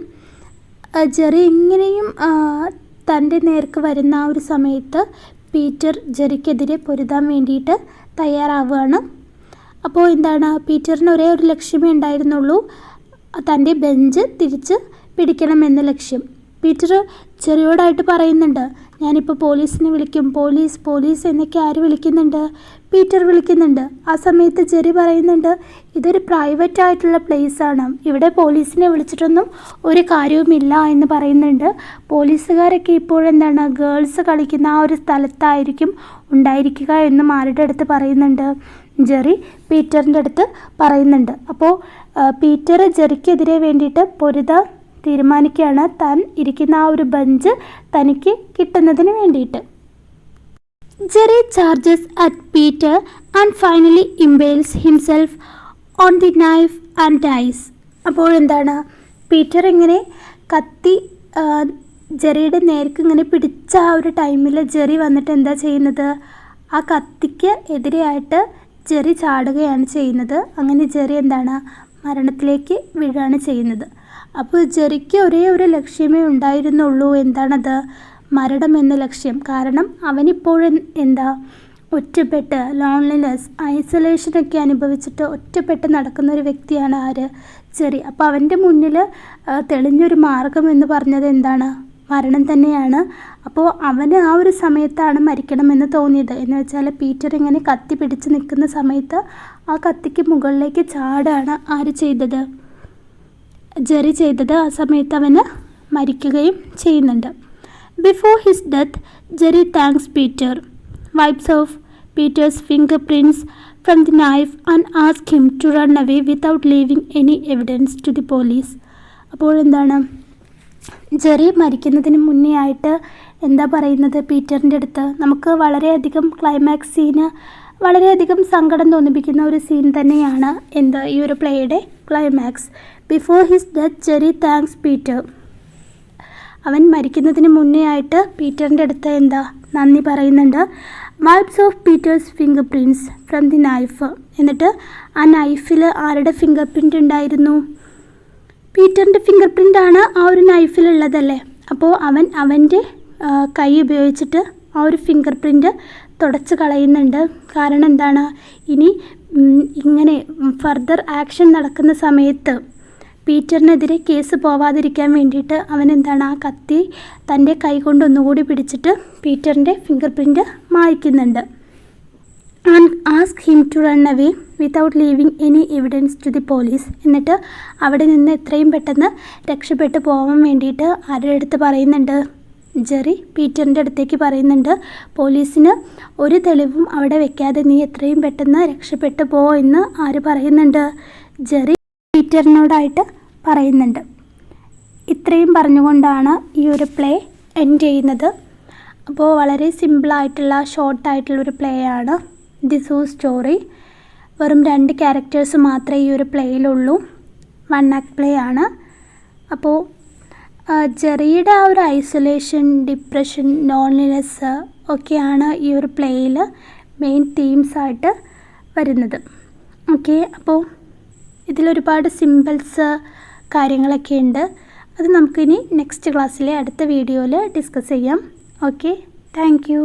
ജെറി ഇങ്ങനെയും തൻ്റെ നേർക്ക് വരുന്ന ആ ഒരു സമയത്ത് പീറ്റർ ജെറിക്കെതിരെ പൊരുതാൻ വേണ്ടിയിട്ട് തയ്യാറാവുകയാണ്. അപ്പോൾ എന്താണ്, പീറ്ററിന് ഒരേ ഒരു ലക്ഷ്യമേ ഉണ്ടായിരുന്നുള്ളൂ, തൻ്റെ ബെഞ്ച് തിരിച്ച് പിടിക്കണമെന്ന ലക്ഷ്യം. പീറ്റർ ജെറിയോടായിട്ട് പറയുന്നുണ്ട്, ഞാനിപ്പോൾ പോലീസിനെ വിളിക്കും, പോലീസ് എന്നൊക്കെ ആര് വിളിക്കുന്നുണ്ട്? പീറ്റർ വിളിക്കുന്നുണ്ട്. ആ സമയത്ത് ജെറി പറയുന്നുണ്ട്, ഇതൊരു പ്രൈവറ്റ് ആയിട്ടുള്ള പ്ലേസാണ്, ഇവിടെ പോലീസിനെ വിളിച്ചിട്ടൊന്നും ഒരു കാര്യവുമില്ല എന്ന് പറയുന്നുണ്ട്. പോലീസുകാരൊക്കെ ഇപ്പോഴെന്താണ് ഗേൾസ് കളിക്കുന്ന ആ ഒരു സ്ഥലത്തായിരിക്കും ഉണ്ടായിരിക്കുക എന്നും ആരുടെ അടുത്ത് പറയുന്നുണ്ട്? ജെറി പീറ്ററിൻ്റെ അടുത്ത് പറയുന്നുണ്ട്. അപ്പോൾ പീറ്റർ ജെറിക്കെതിരെ വേണ്ടിയിട്ട് പൊരുതാൻ തീരുമാനിക്കുകയാണ്, താൻ ഇരിക്കുന്ന ആ ഒരു ബെഞ്ച് തനിക്ക് കിട്ടുന്നതിന് വേണ്ടിയിട്ട്. Jerry charges at Peter and finally impales himself on the knife and dies. അപ്പോഴെന്താണ്, പീറ്റർ ഇങ്ങനെ കത്തി ജെറിയുടെ നേർക്ക് ഇങ്ങനെ പിടിച്ച ആ ഒരു ടൈമിൽ ജെറി വന്നിട്ട് എന്താ ചെയ്യുന്നത്? ആ കത്തിക്ക് എതിരെയായിട്ട് ജെറി ചാടുകയാണ് ചെയ്യുന്നത്. അങ്ങനെ ജെറി എന്താണ് മരണത്തിലേക്ക് വീഴുകയാണ് ചെയ്യുന്നത്. അപ്പോൾ ജെറിക്ക് ഒരേ ഒരു ലക്ഷ്യമേ ഉണ്ടായിരുന്നുള്ളൂ, എന്താണത്? മരണം എന്ന ലക്ഷ്യം. കാരണം അവനിപ്പോഴും എന്താ ഒറ്റപ്പെട്ട് ലോൺലിനെസ് ഐസൊലേഷനൊക്കെ അനുഭവിച്ചിട്ട് ഒറ്റപ്പെട്ട് നടക്കുന്ന ഒരു വ്യക്തിയാണ് ആര്? ജെറി. അപ്പോൾ അവൻ്റെ മുന്നിൽ തെളിഞ്ഞൊരു മാർഗം എന്ന് പറഞ്ഞത് എന്താണ്? മരണം തന്നെയാണ്. അപ്പോൾ അവന് ആ ഒരു സമയത്താണ് മരിക്കണമെന്ന് തോന്നിയത്. എന്ന് വെച്ചാൽ പീറ്റർ ഇങ്ങനെ കത്തി പിടിച്ച് നിൽക്കുന്ന സമയത്ത് ആ കത്തിക്ക് മുകളിലേക്ക് ചാടാണ് ആര് ചെയ്തത്? ജെറി ചെയ്തത്. ആ സമയത്ത് അവന് മരിക്കുകയും ചെയ്യുന്നുണ്ട്. Before his death Jerry thanks Peter, wipes off Peter's fingerprints from the knife and ask him to run away without leaving any evidence to the police. അപ്പോഴെന്താണ് ജെറി മരിക്കുന്നതിന് മുന്നേ ആയിട്ട് എന്താ പറയുന്നത് പീറ്ററിൻ്റെ അടുത്ത്? നമുക്ക് വളരെയധികം ക്ലൈമാക്സ് സീന്, വളരെയധികം സങ്കടം തോന്നിപ്പിക്കുന്ന ഒരു സീൻ തന്നെയാണ് എന്താ ഈ ഒരു പ്ലേയുടെ climax. Before his death Jerry thanks Peter. അവൻ മരിക്കുന്നതിന് മുന്നേ ആയിട്ട് പീറ്ററിൻ്റെ അടുത്ത് എന്താ നന്ദി പറയുന്നുണ്ട്. Wipes off Peter's fingerprints from the knife. എന്നിട്ട് ആ നൈഫിൽ ആരുടെ ഫിംഗർ പ്രിൻ്റ് ഉണ്ടായിരുന്നു? പീറ്ററിൻ്റെ ഫിംഗർ പ്രിൻ്റാണ് ആ ഒരു നൈഫിലുള്ളതല്ലേ. അപ്പോൾ അവൻ്റെ കൈ ഉപയോഗിച്ചിട്ട് ആ ഒരു ഫിംഗർ പ്രിൻ്റ് തുടച്ച് കളയുന്നുണ്ട്. കാരണം എന്താണ്, ഇനി ഇങ്ങനെ ഫർദർ ആക്ഷൻ നടക്കുന്ന സമയത്ത് പീറ്ററിനെതിരെ കേസ് പോവാതിരിക്കാൻ വേണ്ടിയിട്ട് അവനെന്താണ് ആ കത്തി തൻ്റെ കൈ കൊണ്ട് ഒന്നുകൂടി പിടിച്ചിട്ട് പീറ്ററിൻ്റെ ഫിംഗർ പ്രിൻ്റ് മായ്ക്കുന്നുണ്ട്. And ask him to run away without leaving any evidence to the police. എന്നിട്ട് അവിടെ നിന്ന് എത്രയും പെട്ടെന്ന് രക്ഷപ്പെട്ടു പോകാൻ വേണ്ടിയിട്ട് ആരുടെ അടുത്ത് പറയുന്നുണ്ട്, ജെറി പീറ്ററിൻ്റെ അടുത്തേക്ക് പറയുന്നുണ്ട്. പോലീസിന് ഒരു തെളിവും അവിടെ വെക്കാതെ നീ എത്രയും പെട്ടെന്ന് രക്ഷപ്പെട്ടു പോ എന്ന് ആര് പറയുന്നുണ്ട്, ജെറി പീറ്ററിനോടായിട്ട് പറയുന്നുണ്ട്. ഇത്രയും പറഞ്ഞുകൊണ്ടാണ് ഈ ഒരു പ്ലേ എൻഡ് ചെയ്യുന്നത്. അപ്പോൾ വളരെ സിമ്പിളായിട്ടുള്ള ഷോർട്ടായിട്ടുള്ളൊരു പ്ലേ ആണ് ദി സൂ സ്റ്റോറി. വെറും 2 ക്യാരക്ടേഴ്സ് മാത്രമേ ഈ ഒരു പ്ലേയിലുള്ളൂ. 1 ആക്ട് പ്ലേ ആണ്. അപ്പോൾ ജെറിയുടെ ആ ഒരു ഐസൊലേഷൻ, ഡിപ്രഷൻ, ലോൺലിനെസ് ഒക്കെയാണ് ഈ ഒരു പ്ലേയിൽ മെയിൻ തീംസായിട്ട് വരുന്നത്. ഓക്കെ, അപ്പോൾ ഇതിലൊരുപാട് സിമ്പിൾസ് കാര്യങ്ങളൊക്കെ ഉണ്ട്. അത് നമുക്കിനി നെക്സ്റ്റ് ക്ലാസ്സിലെ അടുത്ത വീഡിയോയിൽ ഡിസ്കസ് ചെയ്യാം. Okay, thank you.